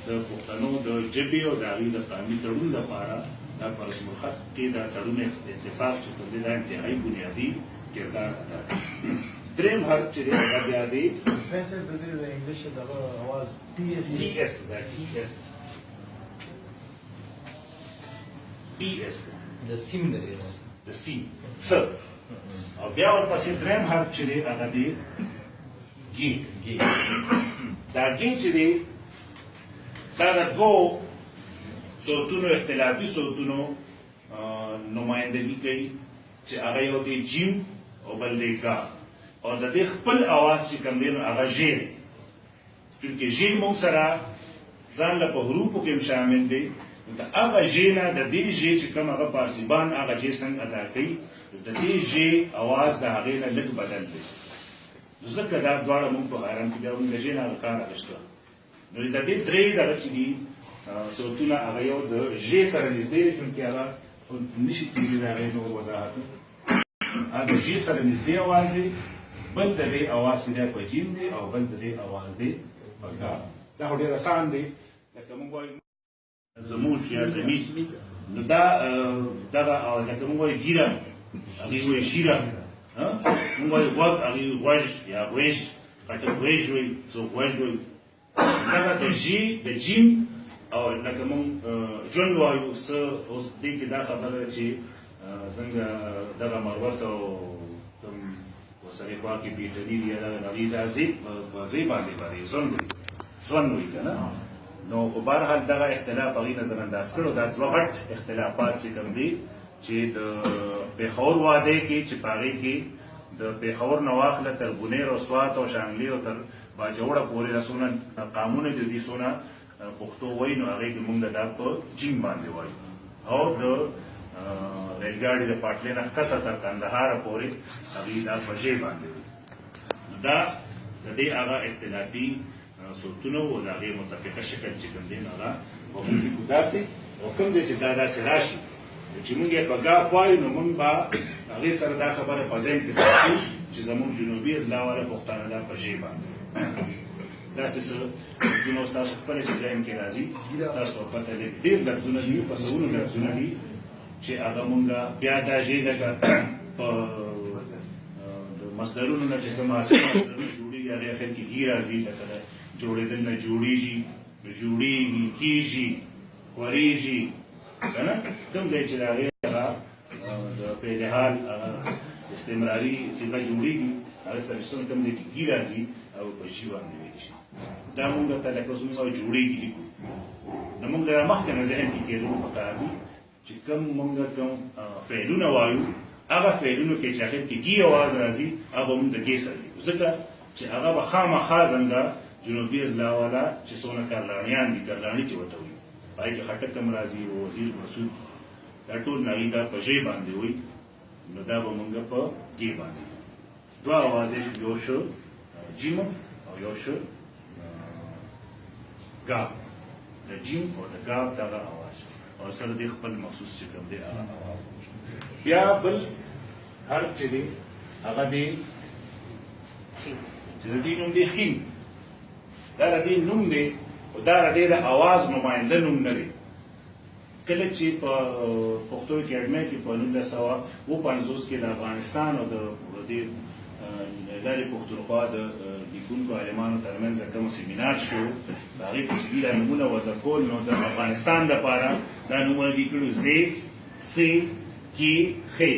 د پښتنو د ژبې او د هغې د قامي تړون لپاره دا په رسم الخط کې دا تړون اتفاق چې کوم دی دا انتهایي بنیادي کردار ادا کوي دریم حرف چې دی هغه بیا دی فیصل د دې د انګلیش دغه اواز ټي اس دا ټي اس د سیم د سیم څه او بیا ورپسې دریم حرف چې دی هغه دی ګي دا ګي چې دی دا د دوو صوتونو اختلافي صوتونو نمایندګي کوي چې هغه یو دی جیم او بل دی ګا او د دې خپل اواز چې کوم دی نو هغه ژ دی چونکې ژ موږ سره ځان له په حروفو کې هم شامل دی نو د هغه ژ نه د دې ژ چې کوم هغه پارسیبان هغه ژ څنګه ادا کوي د دې ژ اواز د هغې نه لږ بدل دی نو ځکه دا دواړه موږ په حرم کې بیا موږ د ژ نه هغه کار اخیسته نو د دې درې دغه چې دي صوتونه هغه یو د ژ سره نږدې دی چونکې هغه نشي کېدلی د هغې نور وضاحت هغه د ژ سره نږدې اواز دی بل د دې اواز چې دی په جیم دی او بل د دې اواز دی په ګا دا خو ډېر اسان دی لکه موږ وایو زموږ یا زمیش نو دا دغه لکه موږ وایو ګیره هغې وایي شیره موږ وایو غوږ هغې غوږ یا غوږ خټک غوږ وایي څوک غوږ وایي دغه د ژ د جیم او لکه موږ ژوند وایو څه اوس دې کې دا خبره ده چې څنګه دغه مروت او کوم ورسره خوا کې بیټري یا دغه هغې دا په ځای باندې ژوند وایي که نه نو خو بهرحال دغه اختلاف هغې نظر انداز کړو دا دوه غټ اختلافات چې کوم دي چې د پېښور وادی کې چې په هغې کې د پېښور نه واخله تر بونیر او سوات او شانګلې او تر باجوړه پورې دا څونه قامونه دي دي څونه پښتو وایي نو هغې کې مونږ دا په جیم باندې وایو او د ریل ګاډي د پاټلۍ نه ښکته تر کندهاره پورې هغې دا په ژ باندې وایي نو دا د دې هغه اختلافي صوتونه و د هغې متفقه شکل چې کوم دی نو هغه به مونږ لیکو داسې او کوم دی چې دا داسې راشي چې مونږ یې په ګاپ وایو نو مونږ به هغې سره دا خبره په ذهن کې ساتو چې زمونږ جنوبي اضلاع والا پښتانه دا په ژ باندې داسې څه لفظونه ستاسو خپله چې ذهن کې راځي تاسو ته پته لري ډېر لفظونه دي په سلونو لفظونه دي چې هغه مونږ بیا دا ژ لکه په د مصدرونو نه چې کوم حاصل مصدرونه جوړېږي هغې اخر کې ګي راځي لکه د جوړېدل نه جوړېږي جوړېږي کېږي خورېږي که نه کوم دی چې د هغې هغه فعل حال استمراري صيغه جوړیږي هغه سره څنګه کوم دي کې راځي او په شی باندې ویل شي دا موږ ته لکه څنګه جوړیږي نو موږ د مخکې نه ذهن کې کېدو پکار دي چې کوم موږ کوم فعلونه وایو هغه فعلونو کې چې اخر کې کی आवाज راځي هغه موږ د کې سره ځکه چې هغه به خامخا څنګه جنوبي اضلاع والا چې څونه کارلانیان دي کارلانی چې وته وي پای کې خټک هم راځي وزیر مسعود دا ټول نایدا په ژبه باندې وي نو دا به موږ په کې باندې دوه आवाज یو شو جیم او یو شو ګا د جیم او د ګا دغه आवाज او سره د خپل مخصوص چې کوم دی هغه आवाज بیا بل هر چې دی هغه دی چې د دې نوم دی خین دا د دې نوم دی او دا د دې د आवाज نماینده نوم نه دی کله چې په پښتو اکیډمي کې په 1950 کې د افغانستان او د دې ادارې پښتونخوا د لیکونکو عالمانو ترمنځ کوم سیمینار شو د هغې کې چې دوی دا نومونه وضع کول نو د افغانستان دپاره دا نومونه دي کړي زې سې کې خې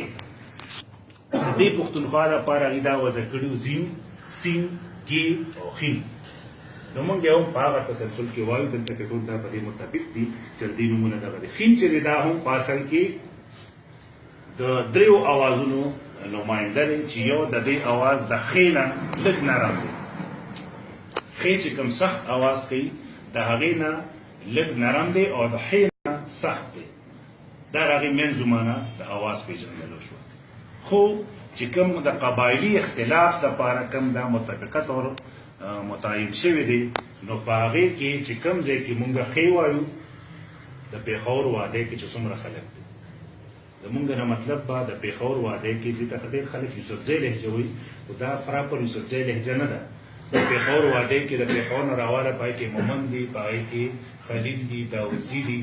د دې پښتونخوا دپاره هغې دا وضع کړي زیم سین کې او خین نو موږ یې هم په هغه تسلسل کې وایو دلته کې ټول دا په دې مطابق دي چې د دې نومونه دغه دي خین چې دی دا هم په اصل کې د دریو اوازونو نماینده دی چې یو د دې اواز د خې نه لږ نرم دی خې چې کوم سخت اواز کوي د هغې نه لږ نرم دی او د خې نه سخت دی دا د هغې منځو معنی د اواز پېژندلو شوه خو چې کوم د قبایلي اختلاف دپاره کوم دا متفقه طور متعین شوی دی نو په هغې کې چې کوم ځای کې مونږ خې وایو د پېښور واده کې چې څومره خلک دي زمونږ نه مطلب به د پېښور واده کې دې ته ډېر خلک یوسفزۍ لهجه وایي خو دا پراپر یوسفزۍ لهجه نه ده د پېښور واده کې د پېښور نه راواله پای کې مومند دي په هغې کې خلیل دي داودزي دي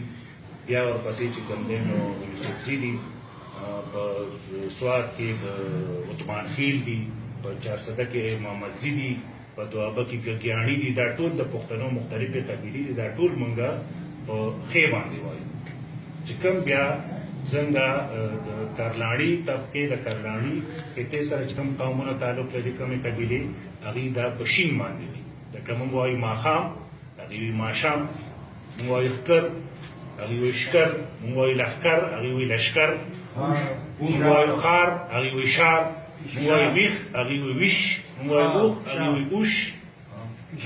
بیا ورپسې چې کوم دی نو یوسفزي دي په سوات کې د عثمان خیل دي په چارسده کې محمدزي دي په دوابه کې ګګیاڼي دي دا ټول د پښتنو مختلفې قبیلې دي دا ټول مونږ په خې باندې وایو چې کوم بیا څنګه د کارلاړي طبقې د کارلاړي خطې سره چې کوم قومونه تعلق لري کومې قبیلې هغې دا په شین باندې دي لکه مونږ وایو ماښام هغې وایي ماښام مونږ وایو ښکر هغې وایي شکر مونږ وایو لښکر هغې وایي لشکر مونږ وایو ښار هغې وایي شار مونږ وایو ویښ هغې وایي ویش مونږ وایو اوښ هغې وایي اوښ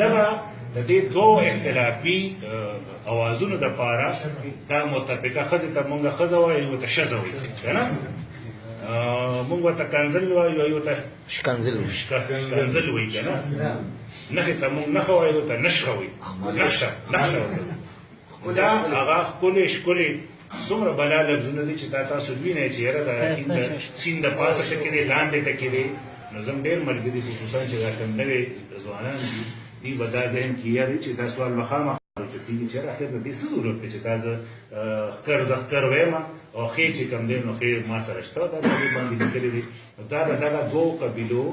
دغه د دې دوه اختلافي اوازونو دپاره دا متفقه ښځې ته مونږ ښځه وایو یو ته ښځه وایي که نه مونږ ورته کنزل وایو یو ته شکنزل وایي که نه نښې ته مونږ نښه وایو یو ته نښه وایي نښه دا هغه ښکلې ښکلې څومره بلا لفظونه دي چې دا تاسو وینئ چې یاره د سیند د پاسه ټکې دی لاندې ټکې دی نو زم ډېر ملګري خصوصا چې دا کوم نوې ځوانان دي دی به دا ذهن کې یادوي چې دا سوال به خامخا راوچتېږي چې یاره اخر د دې څه ضرورت دی چې دا زه ښکر زه ښکر ویم او ښې چې کوم دی نو ښې ما سره شته دا په دې باندې لیکلي دي دا د دغه دوو قبیلو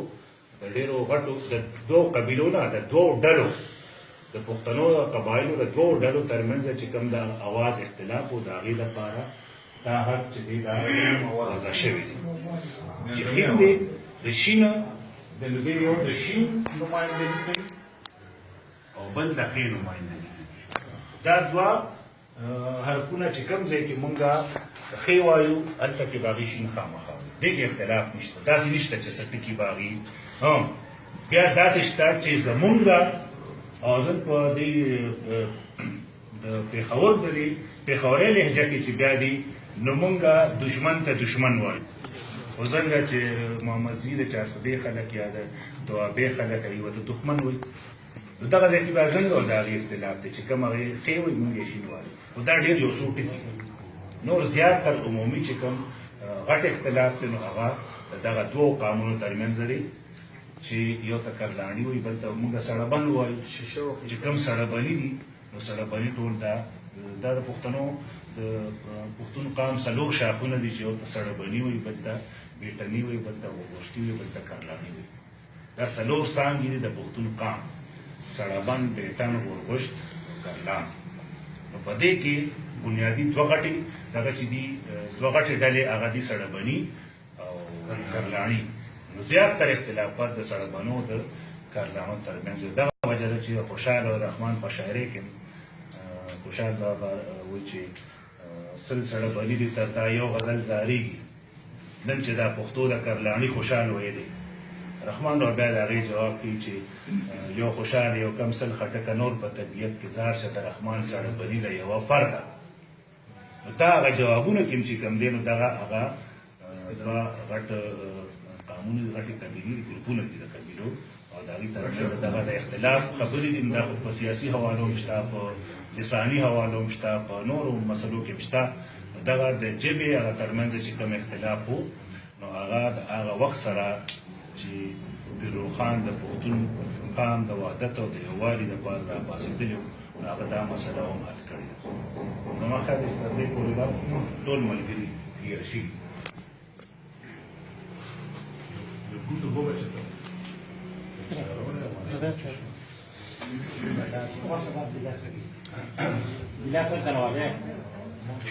د ډېرو غټو د دوو قبیلو نه د دوو ډلو د پښتنو قبایلو د دوو ډلو ترمنځ چې کوم د اواز اختلاف و د هغې لپاره دا حق چې دی دا وضع شوی دی چې خین دی د شینه د لوګۍ یو د شین نمایندګي کوي او بل د خې نمایندګي کوي دا دوه حرفونه چې کوم ځای کې مونږ خې وایو هلته کې به هغې شین خامخا وایو دې کې اختلاف نشته داسې نشته چې څه ټکي به هغې بیا داسې شته چې زمونږ او زه په دې د پېښور د دې پېښورۍ لهجه کې چې بیا دي نو مونږ دشمن ته دشمن وایو خو څنګه چې محمدزي د چارسدې خلک یا د دوابې خلک هغې ورته دښمن وایي نو دغه ځای کې بیا څنګه د هغې اختلاف دی چې کوم هغې ښې وایي مونږ یې شین وایو خو دا ډېر یو څو ټکي نور زیات تر عمومي چې کوم غټ اختلاف دی نو هغه دغه دوو قومونو ترمنځ دی چې یو ته کرداني وایي بل ته مونږ سړبن وایو چې کوم سړبني دي نو سړبني ټول دا د پښتنو د پښتون قام څلور شاخونه دي چې یو ته سړبني وایي بل ته بیټني وایي بل ته وغوښتي وایي بل ته کارلاني وایي دا څلور څانګې دي د پښتون قام سړبن بیټن ورغوښت کارلان نو په دې کې بنیادي دوه غټې دغه چې دي دوه غټې ډلې هغه دي سړبني کرلاڼي نو زیاتره اختلافات د سړبنو د کرلاڼو ترمنځ دغه وجه ده چې خوشحال رحمان په شاعرۍ کې خوشحال بابا وایي چې سل سړبني دي تر دا یو غزل زارېږي نن چې دا پښتو د کرلاڼي خوشحال ویلی رحمان بابا بیا د هغې جواب کوي چې یو خوشحال یو کم سل خټکه نور په طبیعت کې زار شه د رحمان سړبني له یوه فرده دا هغه جوابونه کوم چې کوم دی نو دغه هغه دوه غټ قانوني غټې قبیلې ګروپونه دي د قبیلو او د هغې ترمنځ دغه د اختلاف خبرې دي دا خو په سیاسي حوالو هم شته په لساني حوالو هم شته په نورو مسلو کې هم شته دغه د ژبې هغه ترمنځ چې کوم اختلاف و نو هغه د هغه وخت سره چې بهلول خان د پښتون قام د وحدت او د یووالي دپاره راپاڅېدلي وو نو هغه دا مسله هم حل کړې ده نو ما خیال دی تر دې پورې به ټول ملګري تېر شي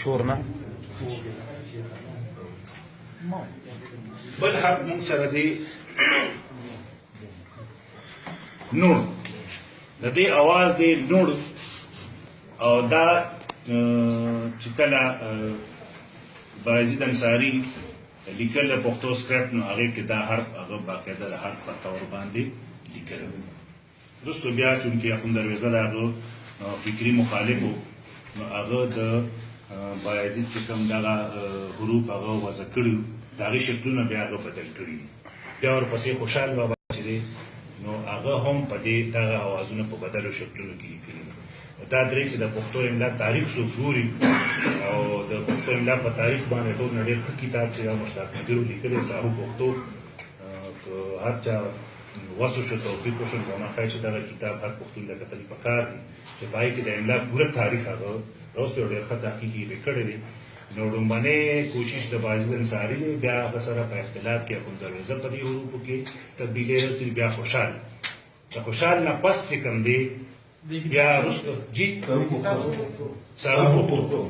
شورنا بل حق موږ سره دی نوړ د دې اواز دی نوړ او دا چې کله بایزید انصاري لیکل د پښتو سکرپټ نو هغې کې دا حرف هغه باقاعده د حرف په طور باندې لیکلی وروستو بیا چونکې اخون درویزه د هغه فکري مخالف و نو هغه د بایزید چې کوم دغه حروف هغه وضع کړي د هغې شکلونه بیا هغه بدل کړي دي بیا ورپسې خوشحال بابا چې دی نو هغه هم په دې دغه اوازونه په بدلو شکلونو کې لیکلي دي دا درې چې د پښتو املا تاریخ څوک ګوري او د پښتو املا په تاریخ باندې ټول نه ډېر ښه کتاب چې دا مشتاق مدیرو لیکلی صاحب پښتو که هر چا وسو شو توفیق وشو نو ما ښایي چې دغه کتاب هر پښتون ته کتل پکار دي چې په هغې کې د املا پوره تاریخ هغه راوستی او ډېر ښه تحقیق یې پرې کړی دی نو لومبنی کوشش د بایزید انصاري دی بیا هغه سره په اختلاف کې اخندرویزه په دې حروفو کې تبدیلې راوستي بیا خوشحال د خوشحال نه پس چې کوم دی بیا وروسته جی صاحب پښتو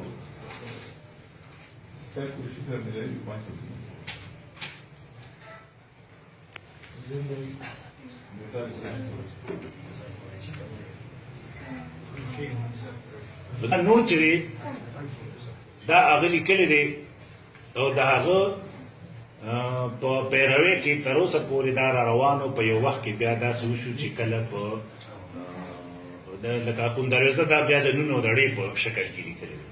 نور چې دی دا هغه لیکلی دی او د هغه په پیروۍ کې تر اوسه پورې دا را روانو په یو وخت کې بیا داسې وشو چې کله په لکه اخندرویزه دا بیا د نونو دړې په شکل کې لیکلی دی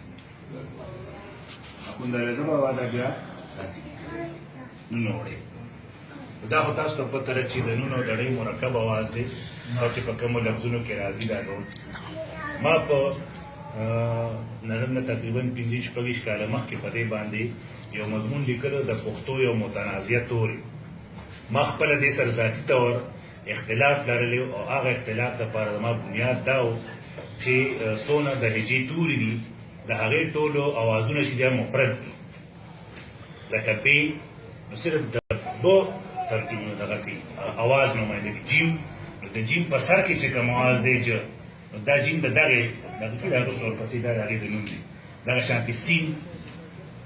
اخندرویزه بابا دا بیا داسې لیکلی نونو وړې دا خو تاسو ته پته ده چې د نونو دړې مرکب اواز دی او چې په کومو لفظونو کې راځي دا ډول ما په نن نه تقریبا 15-16 کاله مخکې په دې باندې یو مضمون لیکلو د پښتو یو متنازعه توري ما خپله دې سره ذاتي طور اختلاف لرلی او هغه اختلاف دپاره زما بنیاد دا و چې څونه د هجې توري دي د هغې ټولو اوازونه چې دی مفرد دي لکه ب نو صرف د ب ترجمه دغه کوي اواز نماینده دي جیم نو د جیم په سر کې چې کوم اواز دی ج نو دا جیم د دغې دغه کې د هغه ورپسې دا د هغې د نوم دی دغه شانتې سین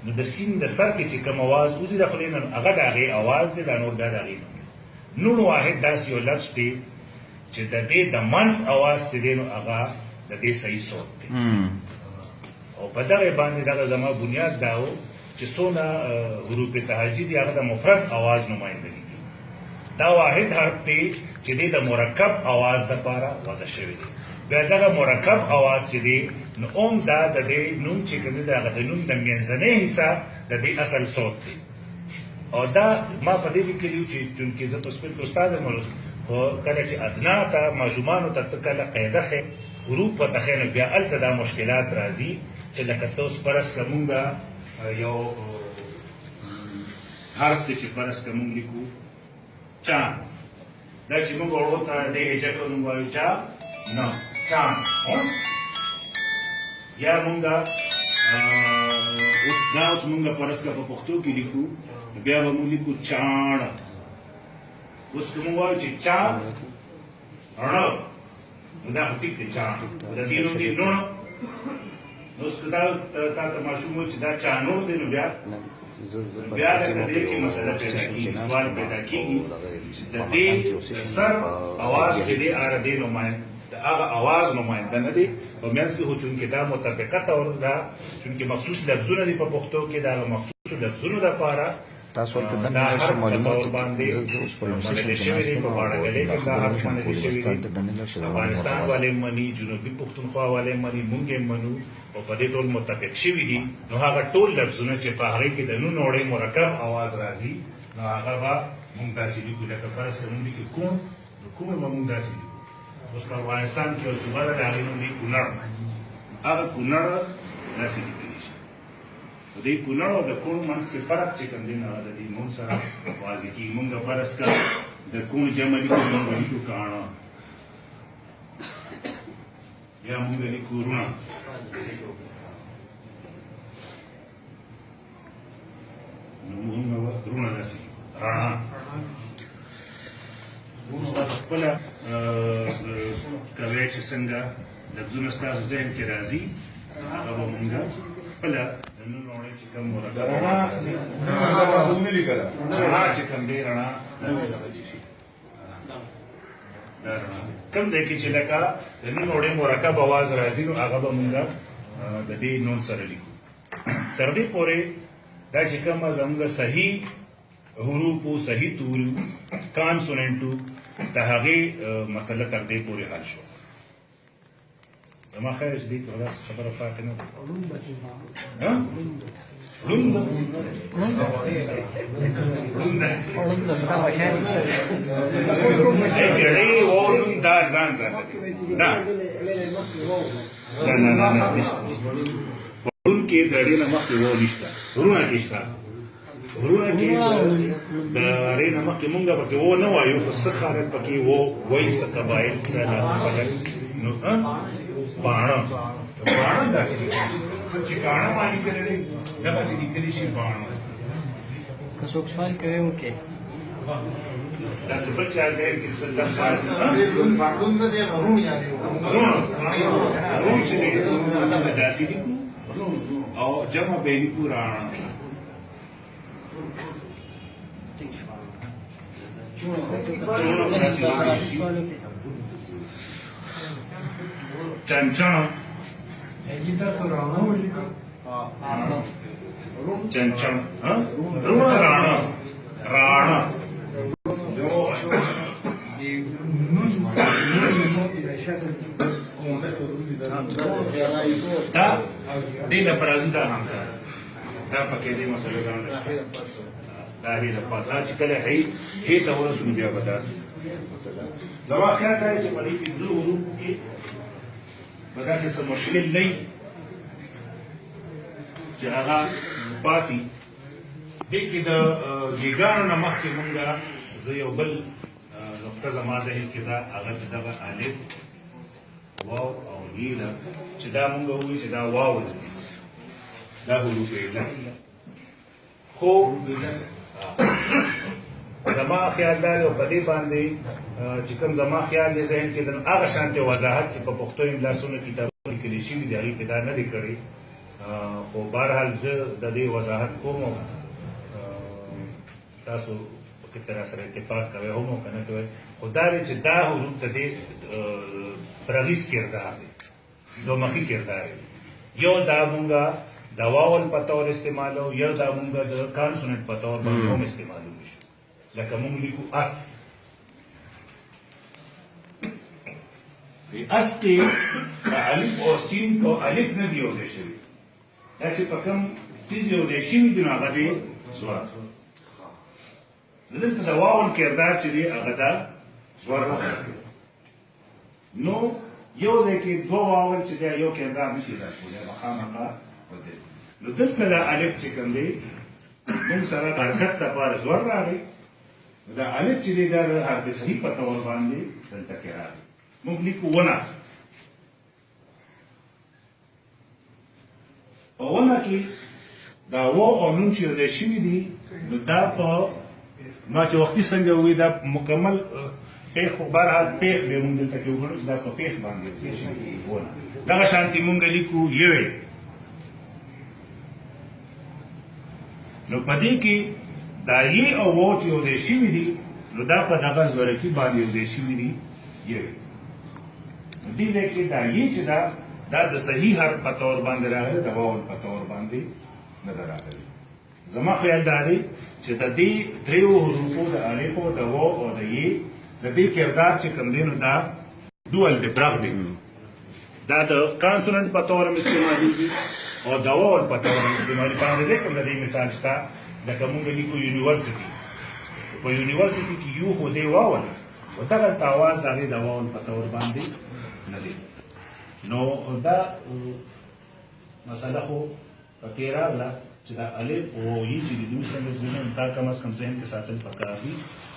نو د سین د سر کې چې کوم اواز وځي د خولې نه هغه د هغې اواز دی دا نور دا د هغې نوم دی نون واحد داسې یو لفظ دی چې د دې د منځ اواز چې دی نو هغه د دې صحیح صوت دی او په دغې باندې دغه زما بنیاد دا و چې څونه حروف تهجي دي هغه د مفرد اواز نمایندګي کوي دا واحد حرف دی چې دی د مرکب اواز دپاره وضع شوی دی بیا دغه مرکب اواز چې دی نو هم دا د دې نوم چې کوم دی هغه د نوم د منځنۍ حصه د دې اصل صوت دی او دا ما په دې لیکلي وو چې چونکې زه په سکول کې استاد یم خو کله چې ادنا ته ماشومانو ته ته کله قاعده ښې حروف ورته ښې نو بیا هلته دا مشکلات راځي چې لکه ته اوس فرض که مونږ یو حرف دی چې فرض که مونږ لیکو چاند دا چې مونږ وړو ته دې هجه ته مونږ وایو چا نه چاند یا مونږ اوس دا اوس مونږ فرض که په پښتو کې لیکو بیا به مونږ لیکو چاڼ اوس که مونږ وایو چې چا رڼه نو دا خو ټیک دی چاڼ د دې نوم دی نوڼه نو اوس که دا تا ته ماشوم وایي چې دا چانور دی نو بیا بیا د دې کې مسله پیدا کیږي سوال پیدا کیږي چې د دې سر اواز کې دی ار دې نمائنده هغه اواز نمائنده نه دی په منځ کې هو چونکې دا مطابقت اور دا چونکې مخصوص لفظونه دي په پښتو کې دا مخصوص لفظونه لپاره تاسو ته د دا هر معلومات باندې اوس په لومړي باندې شوی دی په اړه غلې کې دا هر باندې شوی دی افغانستان والے منی جنوبي پښتونخوا والے منی مونږ یې منو او په دې ټول متفق شوي دي نو هغه ټول لفظونه چې په هغه کې د نون وړې مرکب आवाज راځي نو هغه به مونږ داسې لیکو لکه فرض کړئ مونږ لیکو کوم به مونږ داسې لیکو اوس په افغانستان کې یو صوبه ده د هغې نوم دی کونړ هغه کونړ داسې لیکلی شي د دې کونړ او د کوڼ منځ کې فرق چې کوم دی نو د دې نوم سره واضح کېږي مونږ فرض کړه د کوڼ جمع لیکو مونږ لیکو کاڼه یا مونږ لیکو روڼه نو مونږ روڼه داسې رڼا خپله کوی چې څنګه لفظونه ستاسو ذهن کې راځي هغه به مونږ خپله د نن وړې چې کوم مرکب رڼا چې کوم دی رڼا کوم ځای کې چې لکه د نن وړې مرکب اواز راځي نو هغه به مونږ د دې نون سره لیکو تر دې پورې دا چې کومه زموږ صحیح حروفو صحیح تورو کانسوننټو د هغې مسله تر دې پورې حل شو زما خیر چې دې کې داسې خبره پاتې نه ده ړوند ګړۍ و ړوند دا ځان ځان نه نه نه نه ړوند کې د ړې نه مخکې و نشته ورونه کې شته ورونه کې د ړې نه مخکې مونږ پکې و نه وایو خو څه خلک پکې و وایي څه قبایل څه نو باڼه باڼه داسې څه چې کاڼه باندې کړی دغسې لیکلی شي باڼه که څوک سوال کوي وکړي داسې بل چا ذهن کې څه لفظ راځي روڼ چې دی داسې لیکو او جمع به یې لیکو راڼه چنچن چنچن روڼ راڼه راڼه دا دې لپاره راځي دا هم دا پکې دې مسله ځان دا دې لپاره چې کله هي ته ورسو بیا به دا زما خیال دی چې په دې پنځو حروفو کې به داسې څه مشکل نه وي چې هغه پاتې دې کې د جګانو نه مخکې مونږ زه یو بل نقطه زما ذهن کې ده هغه دغه الف واو او لیله چې دا مونږ وایو چې دا واو دی دا حروف علت خو زما خیال دا دی په دې باندې چې کوم زما خیال دی ذهن کې د هغه شانتې وضاحت چې په پښتو املاسونو کتابونو لیکلي شوي دي هغې کې دا نه دی کړی خو بهرحال زه د دې وضاحت کوم او تاسو پکې تر سره اتفاق کوئ هم او که نه کوئ خو دا دی چې دا حروف د دې پرغیز کردار دی دومخي کردار دی یو دا مونږه د واول په طور استعمالو یو دا مونږه د کانسوننټ په طور باندې هم استعمالو شو لکه مونږ لیکو اس اس کې الف او سین او الف نه دی یوځای شوي دا چې په کوم څیز یوځای شوي دي نو هغه دی زور دلته د واول کردار چې دی هغه دا زور نو یو ځای کې دوه واول چې دی یو کردار نشي دا کولی مخامخا بدل نو دلته دا الف چې کوم دی موږ سره حرکت لپاره زور راغی دا الف چې دی دا د حرف صحیح په طور باندې دلته کې راغی موږ لیکو ونه په ونه کې دا و او نون چې یوځای شوي دي نو دا په ما چې وختي څنګه ووایي دا مکمل پیښ خو بهرحال پیښ دی مونږ دلته کې وګڼو چې دا په پیښ باندې یوځای شوي دي ونه دغه شانتې مونږ لیکو یوې نو په دې کې دا یې او و چې یودې شوي دي نو دا په دغه زورکي باندې یودې شوي دي یې نو دې ځای کې دا یې چې دا د صحیح حرف په طور باندې راغلی د واو په طور باندې نه ده راغلی زما خیال دا دی چې د دې دریو حروفو د الفو د واو او د یې د دې کردار چې کوم دی نو دا ډول دی برغ دی دا د کانسوننټ په طور هم استعمالېږي او د واو په طور هم استعمالېږي په انګریزي کې هم د دې مثال شته لکه موږ لیکو یونیورسټي په یونیورسټي کې یو خو دی واو نه او دغلته اواز د هغې د واو په طور باندې نه دی نو دا مسله خو پکې راغله چې دا الف او یې چې د دوی څنګه زمینه دا کم از کم ذهن کې ساتل پکار دي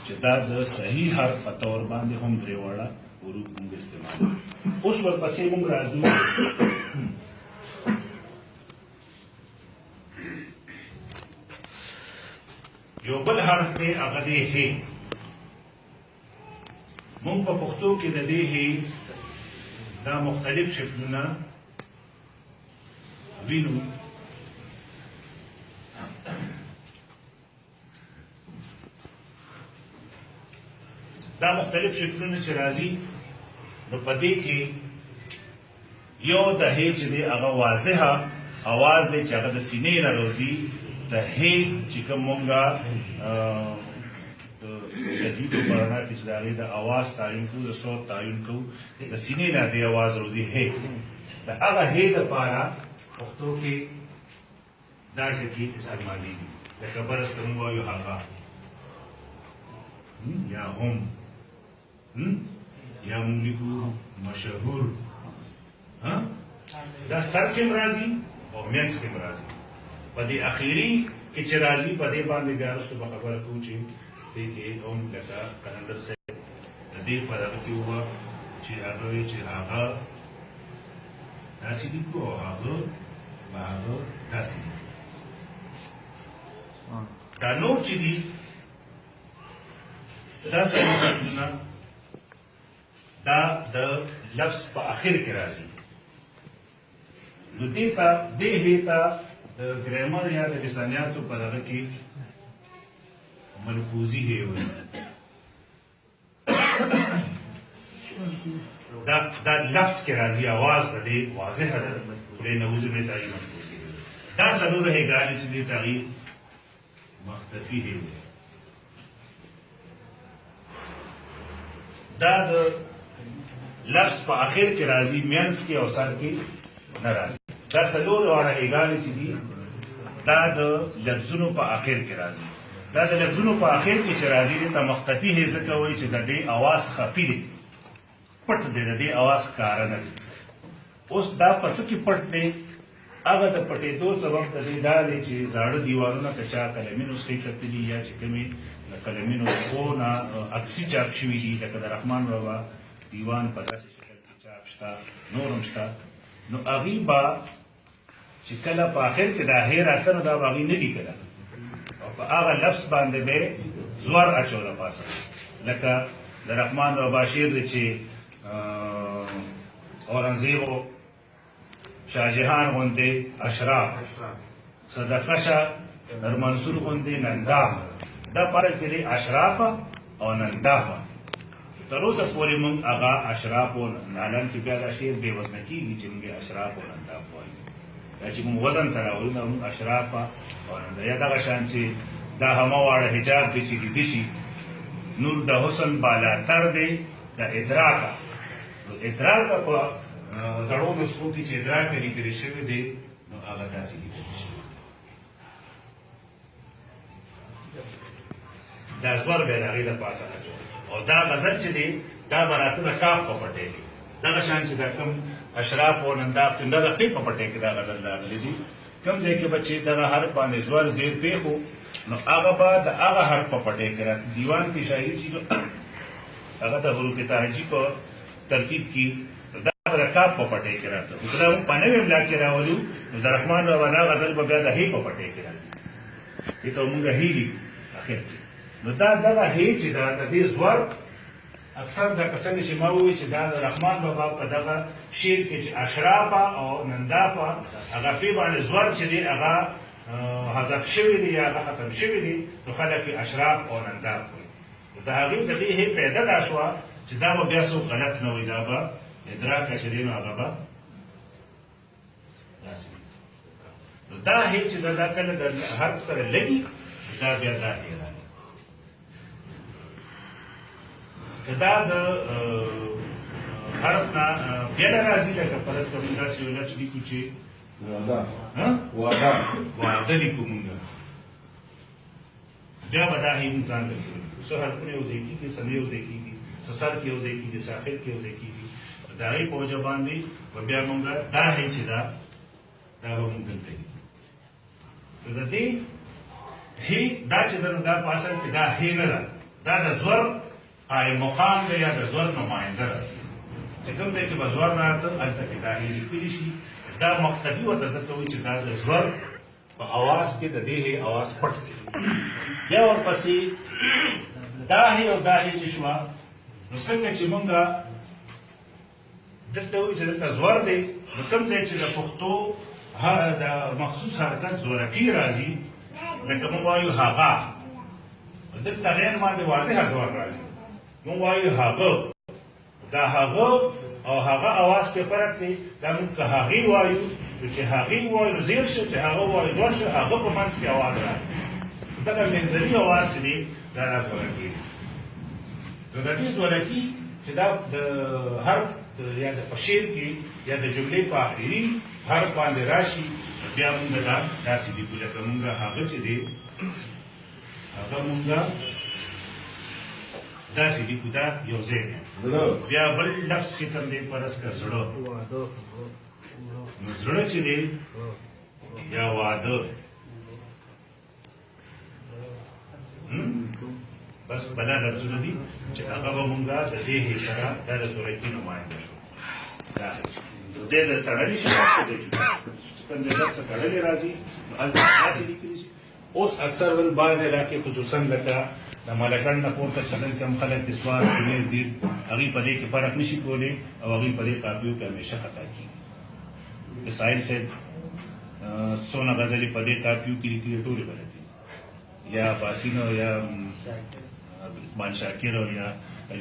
چې دا د صحیح حرف په طور باندې هم درې واړه حروف موږ استعمال اوس ورپسې موږ راځو یو بل حرف دی هغه دی هې موږ په پښتو کې د دې هې دا مختلف شکلونه وینو دا مختلف شکلونه چې راځي نو په دې کې یو د هې چې دی هغه واضحه اواز دی چې هغه د سینې نه راځي د هې چې کوم مونږه جدید پرانا کې چې د هغې د اواز تعین کوو د صوت تعین کوو د سینې نه دی اواز راځي هې د هغه هې دپاره پښتو کې دا ټکي استعمالېږي لکه برس ته موږ وایو هغه یا هم یا موږ لیکو مشهور دا سر کې راځي او منځ کې راځي په دې اخیری کې چې راځي په دې باندې بیا وروسته به خبره کوو چې دې کې هم لکه قلندر صاحب د دې په دغه کې ووه چې هغه وایي چې هغه داسې لیکو او هغه به هغه داسې لیکو دا نور چې دي دا سمونه دا د لفظ په اخر کې راځي نو دې ته دې هې ته د ګرامر یا د لسانیاتو په دغه کې ملفوظي هې وایي دا لفظ کې راځي اواز د دې واضحه ده خدای نعوذ بالله تعالی ملفوظي دا څلور هېګانې چې دې تغییر مختفي هې وایي دا د لفظ په اخر کې راځي منځ کې او سر کې نه راځي دا څلور واړه هېګانې چې دي دا د لفظونو په اخر کې راځي دا د لفظونو په اخر کې چې راځي دې ته مختفي هې ځکه وایي چې د دې اواز خفي دی پټ دی د دې اواز ښکاره نه دی اوس دا په څه کې پټ دی هغه د پټېدو سبب د دې دا دی چې زاړه دیوالونه که چا قلمینو څخه کتلي یا چې کومې د قلمینو څخه نه عکسي چاپ شوي دي لکه د رحمان بابا دیوان په داسې شکل کې چاپ شته نور هم شته نو هغوی به چې کله په آخر کې دا هې راته نو دا به هغوی نه لیکله او په هغه لفظ باندې به یې زور اچوله پاسه لکه د رحمان بابا شعر دی چې اورنګزیب شاهجهان غوندې اشراف صدقه شه در منصور غوندې ننداف دا پاره کې دی اشراف او ننداف تر اوسه پورې موږ هغه اشراف او نالن کې بیا دا شعر بې وزنه کېږي چې موږ اشراف او ننداف وایو دا چې موږ وزن ته راوړو نو موږ اشراف او ننداف یا دغه شان چې دا همه واړه حجاب دی چې لیدی شي نور د حسن بالاتر دی د ادراکه نو ادراکه په زړو نسخو کې چې ادراک لیکل شوی دی نو هغه داسې لیکل شوی دا زور به د هغې د پاسه اچوي او دا غزل چې دی دا به راته د کاف په پټۍ دی دغه شان چې دا کوم اشراف او ننداف چې دغه قې په پټۍ کې دا غزل راغلی دي کوم ځای کې به چې دغه حرف باندې زور زیر پېښو نو هغه به د هغه حرف په پټۍ کې راته دیوان کې شاعري چې هغه د حروف تهجي په ترکیب کې دا د کاف په پټۍ کې راته دا په نوې املا کې راولو نو د رحمان بابا دا غزل به بیا د هې په پټۍ کې راځي دې ته موږ هې لیکو اخر کې نو دا دغه هې چې دا د دې زور اکثر دا څنګه چې ما وویل چې دا د رحمان بابا په دغه شعر کې چې اشرافه او نندافه هغه پې باندې زور چې دی هغه حذف شوی دی یا ختم شوی دی نو خلک اشراف او نندار کوي د هغې د دې هی پیدا دا شوه چې دا به بیا څوک غلط نه وي دا به ادراک چې دی نو هغه به داسې نو دا هی چې دا کله د حرف سره لګي دا بیا دا هی راغلی که دا د حرف نه بیا نه راځي لکه فرض کوو داسې یو لفظ لیکو چې وعده لیکو مونږ بیا به دا هی مونږ ځان ته کوو څه حرفونه یو ځای کېږي څه نه یو ځای کېږي څه سر کې یو ځای کېږي څه اخر کې یو ځای کېږي د هغې په وجه باندې به بیا مونږ دا هی چې دا به مونږ دلته نو د دې هی دا چې دا په اصل کې دا هی نه ده دا د زور مقام دی یا د زور نماینده ده چې کوم ځای کې به زور راته هلته کې دا هی لیکلی شي دا مختفي ورته ځکه وایي چې دا د زور په اواز کې د دې هی اواز پټ دی بیا ورپسې دا هی او دا هی چې شوه نو څنګه چې مونږ دلته وایي چې دلته زور دی نو کوم ځای چې د پښتو د مخصوص حرکت زورکی راځي لکه مونږ وایو هغه دلته غیر باندې واضحه زور راځي مونږ وایو هغه دا هغه او هغه اواز کې فرق دی دا مونږ که هغې وایو چې هغې وایو نو زیر شو چې هغه وایو زور شو هغه په منځ کې اواز راغی دغه منځني اواز چې دی دا زورکی دی نو د دې زورکی چې دا د حرف یا د په شعر کې یا د جملې په آخري حرف باندې راشي بیا مونږ دا داسې لیکو لکه مونږ هغه چې دی هغه مونږ داسې لیکو دا یو ځای دی بیا بل لفظ چې کوم دی فرض که زړه نو زړه چې دی یا واده بس بلا لفظونه دي چې هغه به مونږ د دې سره دا د زورکی نماینده شو دا دې د تړلې شي کوم ځای څخه تړلې راځي نو هلته داسې لیکلی شي اوس اکثر ول بعض علاقې خصوصا لکه د مالکان نه پورته چې کوم خلک د سوال کوي دي هغې په دې کې فرق نشي کولی او هغې په دې قافیو کې همیشه خطا کېږي د ساحل صاحب څونه غزلې په دې قافیو کې لیکلي ټولې غلطې یا باسینو یا اقبال شاکر او یا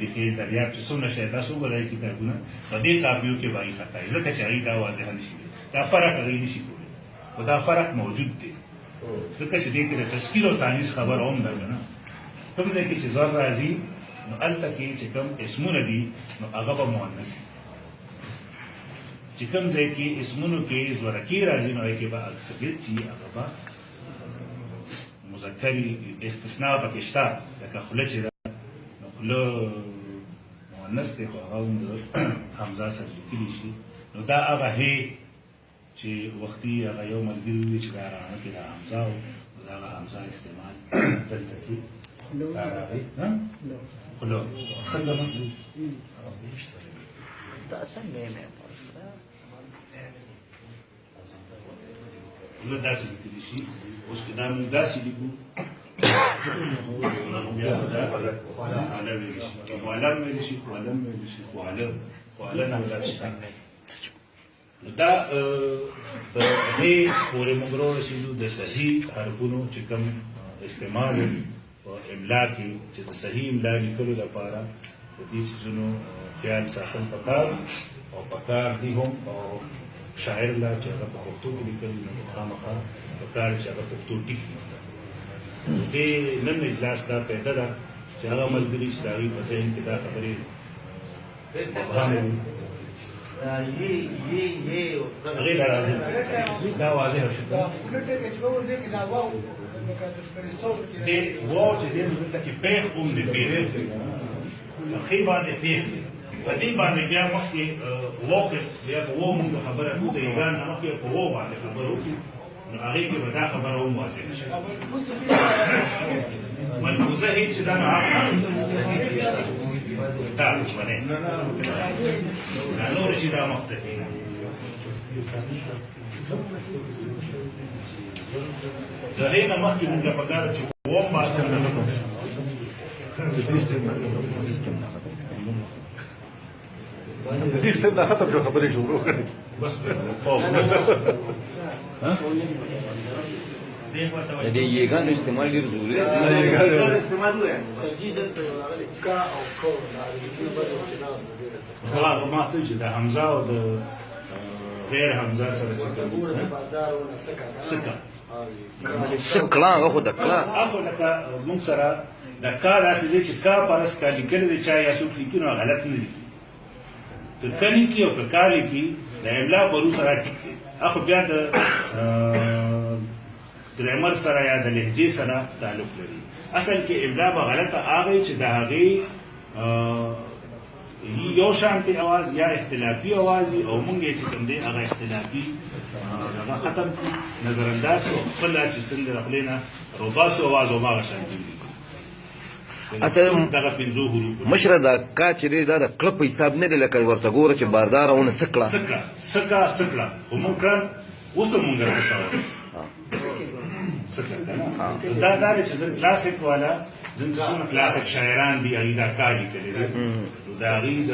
لیکل دریاب چې څومره شی تاسو وګورئ کتابونه په دې قافیو کې وایي خطا یې ځکه چې هغې دا واضحه نشي دا فرق هغې نشي کولی خو دا فرق موجود دی ځکه چې دې کې د تشکیل او تانیث خبره هم ده که نه کوم ځای کې چې زور راځي نو هلته کې چې کوم اسمونه دي نو هغه به مؤنث وي چې کوم ځای کې اسمونو کې زورکي راځي نو هغې کې به اکثریت چې هغه به مذکري استثناء پکې شته لکه خوله چې ده نو خوله مؤنث دی خو هغه هم د حمزه سره لیکلی شي نو دا هغه هی چې وختي هغه یو ملګري وي چې دا رانه کې دا حمزه و د هغه حمزه استعمال دلته کې دا راغی خوله څنګه دا څنګه یې خوله داسې لیکلی شي اوس که دا مونږ داسې لیکو بیا خو دا خواله ویلی شي خوالم ویلی شي خوالم ویلی شي خواله نه داسې دا په دې پورې موږ رارسېدو د صحیح حرفونو چې کوم استعمال په املا کې چې د صحیح املا لیکلو لپاره د دې څیزونو خیال ساتل پکار او پکار دي هم او شاعر لا چې هغه په پښتو کې لیکلي نو خامخا پکار چې هغه پښتو ټیکي دې نن اجلاس دا پیدا ده چې هغه ملګري چې د هغوی په ذهن کې دا خبرې مبهمې وي هغې ته راځي دا واضحه شي دې واو چې دی نو دلته کې پیښ هم دی پیښ ښې باندې پیښ دی په دې باندې بیا مخکې واو کې بیا په واو مونږ خبره کوو د ایران نه مخکې په واو باندې خبره وکړو نو هغې کې به دا خبره هم واضحه شي ملحوظه هېڅ چې دا نو دا ژوندی دا نورې چې دا مختفي د هغې نه مخکې مونږ ته پکار چې اووم بحث څنګه نه کوو دې سټیپ نه ختم شو خبرې شروع کړې بس د دې یګانو استعمال ډېر ضروري دی سجی دلته راغلی کا او کو راغلی په بدو کې نه هغه ما ته چې د حمزه او د غیر حمزه سره چې کوم ورته بادارونه سکه سکړه هغه خو د کړه هغه لکه موږ سره د کا داسې دی چې کا پرس کا لیکل دی چا یا څوک لیکي نو غلط نه دي که کلی کې او که کالی کې د املا برو سره ټیک دی هغه بیا د ګرامر سره یا د لهجې سره تعلق لري اصل کې املا به غلطه هغه چې د هغې یو شانتي اواز یا اختلافي اواز او مونږ یې چې کوم دی هغه اختلافي هغه ختم کړو نظر انداز او خپل چې څنګه خپل نه روباسو اواز او هغه شانتي دي اصل دغه پنځو حروف مشره دا کا چې دا د کړه په حساب نه دی لکه ورته ګوره چې باردار او نه سکړه سکړه خو مونږ کړه اوس مونږ سکړه دا چې زه کلاسیک والا زه څونه کلاسیک شاعران دي هغې دا کار لیکلی دی نو د هغې د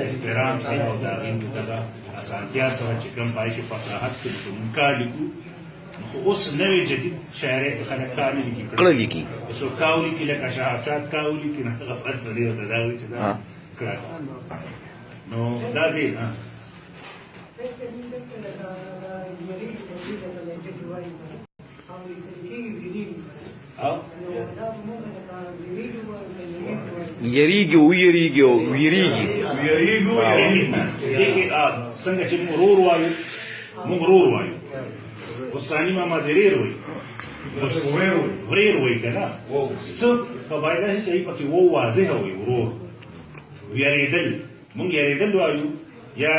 احترام سره او د هغې د دغه اسانتیا سره چې کوم پای کې فصاحت کې مونږ کار لیکو خو اوس نوې جدید شاعرۍ کې خلک کار نه لیکي کړه لیکي څوک کاو لیکي لکه شهابشاد کاو لیکي نه هغه بد سړی ورته دا وایي چې دا کړه نو دا دی یریږي ویریږي او ویریږي څنګه چې موږ رور وایو موږ رور وایو اوساني ماما دریر وایي وریر وایي که نه څه په باید داسې چې پکې و واضحه وایي ورور ویرېدل موږ یریدل وایو یا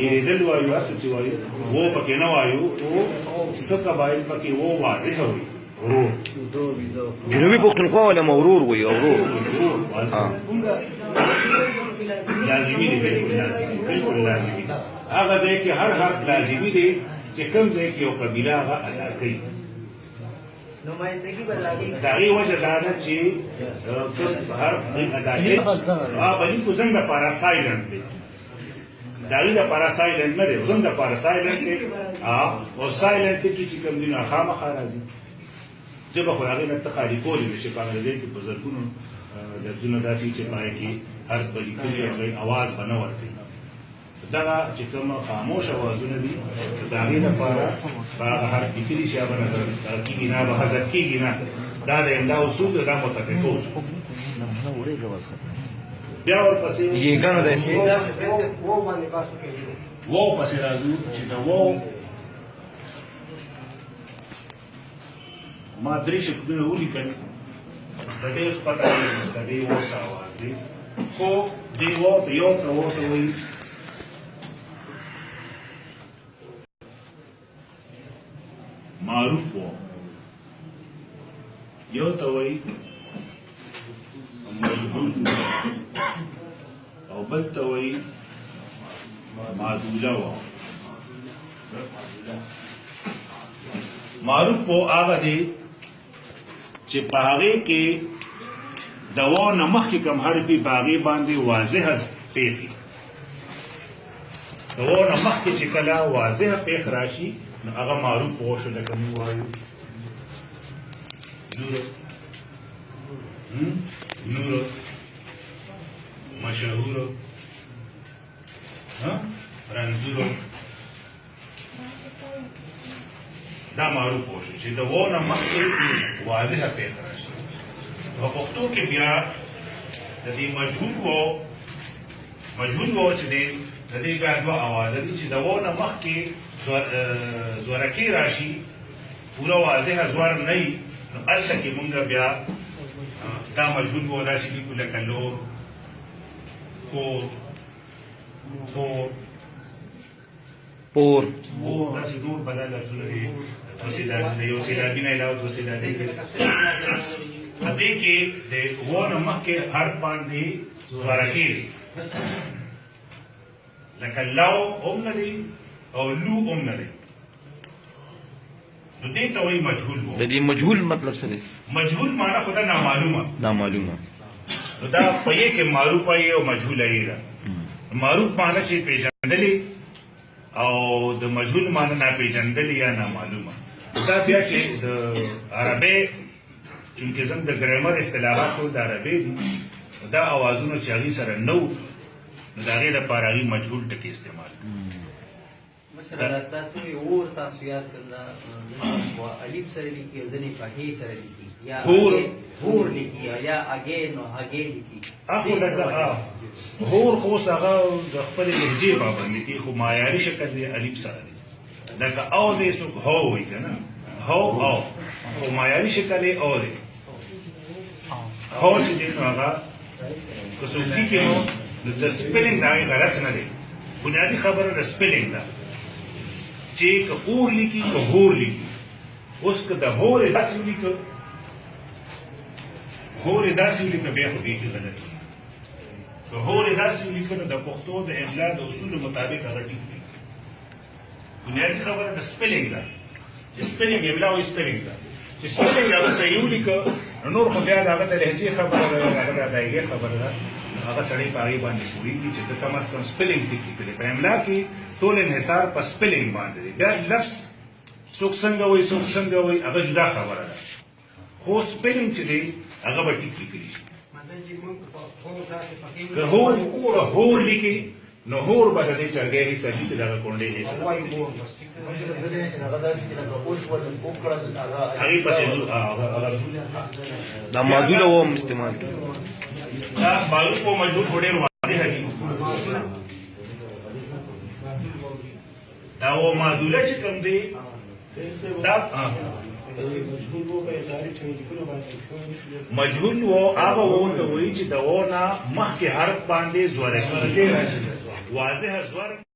یریدل وایو هر څه چې وایو و پکې نه وایو څه قبایل پکې و واضحه وایي ورور جنوبي پښتونخوا ولا مورور وي اورور لازمي دی بالکل لازمي هغه ځای کې هر حرف لازمي دی چې کوم ځای کې یو قبیله هغه ادا کوي نمائندگی بدلاگی د هغې وجه دا ده چې کوم حرف ادا کوي بلې خو زموږ دپاره سایلنټ دی د هغې دپاره سایلنټ نه دی زموږ دپاره سایلنټ دی او سایلنټ کې چې کوم دي نو خامخا راځي ژبه خو هغې نه ته خالي کولی نه شي په انګریزۍ کې په زرګونو لفظونه داسې چې په هغې کې حرف به لیکلي او اواز به نه ورکوي دغه چې کوم خاموش اوازونه دي د هغې لپاره به هغه حرف لیکلي شي هغه نظر کېږي نه به حذف کېږي نه دا د املا اصول دی دا متفقه اصول بیا ورپسې یګانو د و باندې باسو کې وو پسې راځو چې د وو ما درې شکلونه ولیکل د دې اوس پته لرم چې د دې وو څه اواز دی خو دې وو ته یو ته وو ته وایي معروف وو یو ته وایي مجهول او بل ته وایي معدوله وو معروف وو هغه دی چې په هغې کې د و نه مخکې کوم حرف وي په هغې باندې واضحه پېښ د و نه مخکې چې کله واضحه پېښ راشي نو هغه معروف وو شو لکه موږ وایو نور مشهور رنځور دا معروف وشو چې د و نه مخکې واضحه پېښه راشي په پښتو کې بیا د دې مجهول و چې دی د دې بیا دوه اوازه دي چې د و نه مخکې زورکې راشي پوره واضحه زور نه وي نو هلته کې مونږ بیا دا مجهول و داسې لیکو لکه لور کور پور داسې نور بدل لفظونه دي د یو سېلابي نه علاوه دوه سېلابي په دې کې د و نه مخکې حرف باندې زورکې دي لکه لو هم نه دی او لو هم نه دی نو دې ته وایي مجهول و د دې مجهول مطلب څه دی مجهول معنی خو دا نامعلومه نامعلومه نو دا په یې کې معروفه یې او مجهوله یې ده معروف معنی چې پېژندلې او د مجهول معنی ناپېژندلې یا نامعلومه دا بیا چې د عربی چونکې زموږ د ګرامر اصطلاحات ټول د عربی دي دا اوازونه چې هغې سره نه وو نو د هغې دپاره هغې مجهول ټکي استعمال مشره تاسو یې اور تاسو یاد کړل په الف سره لیکي او ځینې په هې سره لیکي یا هور لیکي یا اګې نو هګې لیکي اخو لکه هور خو اوس هغه د خپلې لهجې پابند دي خو معیاري شکل دی الف سره دی لکه او دی څوک هو وایي که نه هو او خو معیاري شکل یې او دی هو چې دی نو هغه که څوک لیکي نو د سپیلنګ د هغې غلط نه دی بنیادي خبره د سپیلنګ ده چې که اور لیکي که هور لیکي اوس که د هورې داسې ولیکه هورې داسې ولیکه بیا خو بیخي غلط وي که هورې داسې ولیکه نو د پښتو د املا د اصولو مطابق هغه ټیک دی بنیادي خبره د سپیلنګ ده چې سپیلنګ املا وایي سپیلنګ ده چې سپیلنګ هغه صحیح ولیکه نو نور خو بیا د هغه د لهجې خبره ده هغه د ادایګۍ خبره ده هغه سړی په هغې باندې پوهېږي چې ته کم از کم سپیلنګ ټیک لیکلی په املا کې ټول انحصار په سپیلنګ باندې دی بیا لفظ څوک څنګه وایي څوک څنګه وایي هغه جدا خبره ده خو سپیلنګ چې دی هغه به ټیک لیکلی شي که هور لیکي نو هور به د دې چرګۍ حصه وي چې دغه کونډۍ حصه هغې پسې ځو دا معدوله و هم استعمال کړي دا معروف و مجهول خو ډېر واضحه دي دا و معدوله چې کوم دی دا مجهول و هغه و ته وایي چې د و نه مخکې حرف باندې زوره کېږي واضحه زوره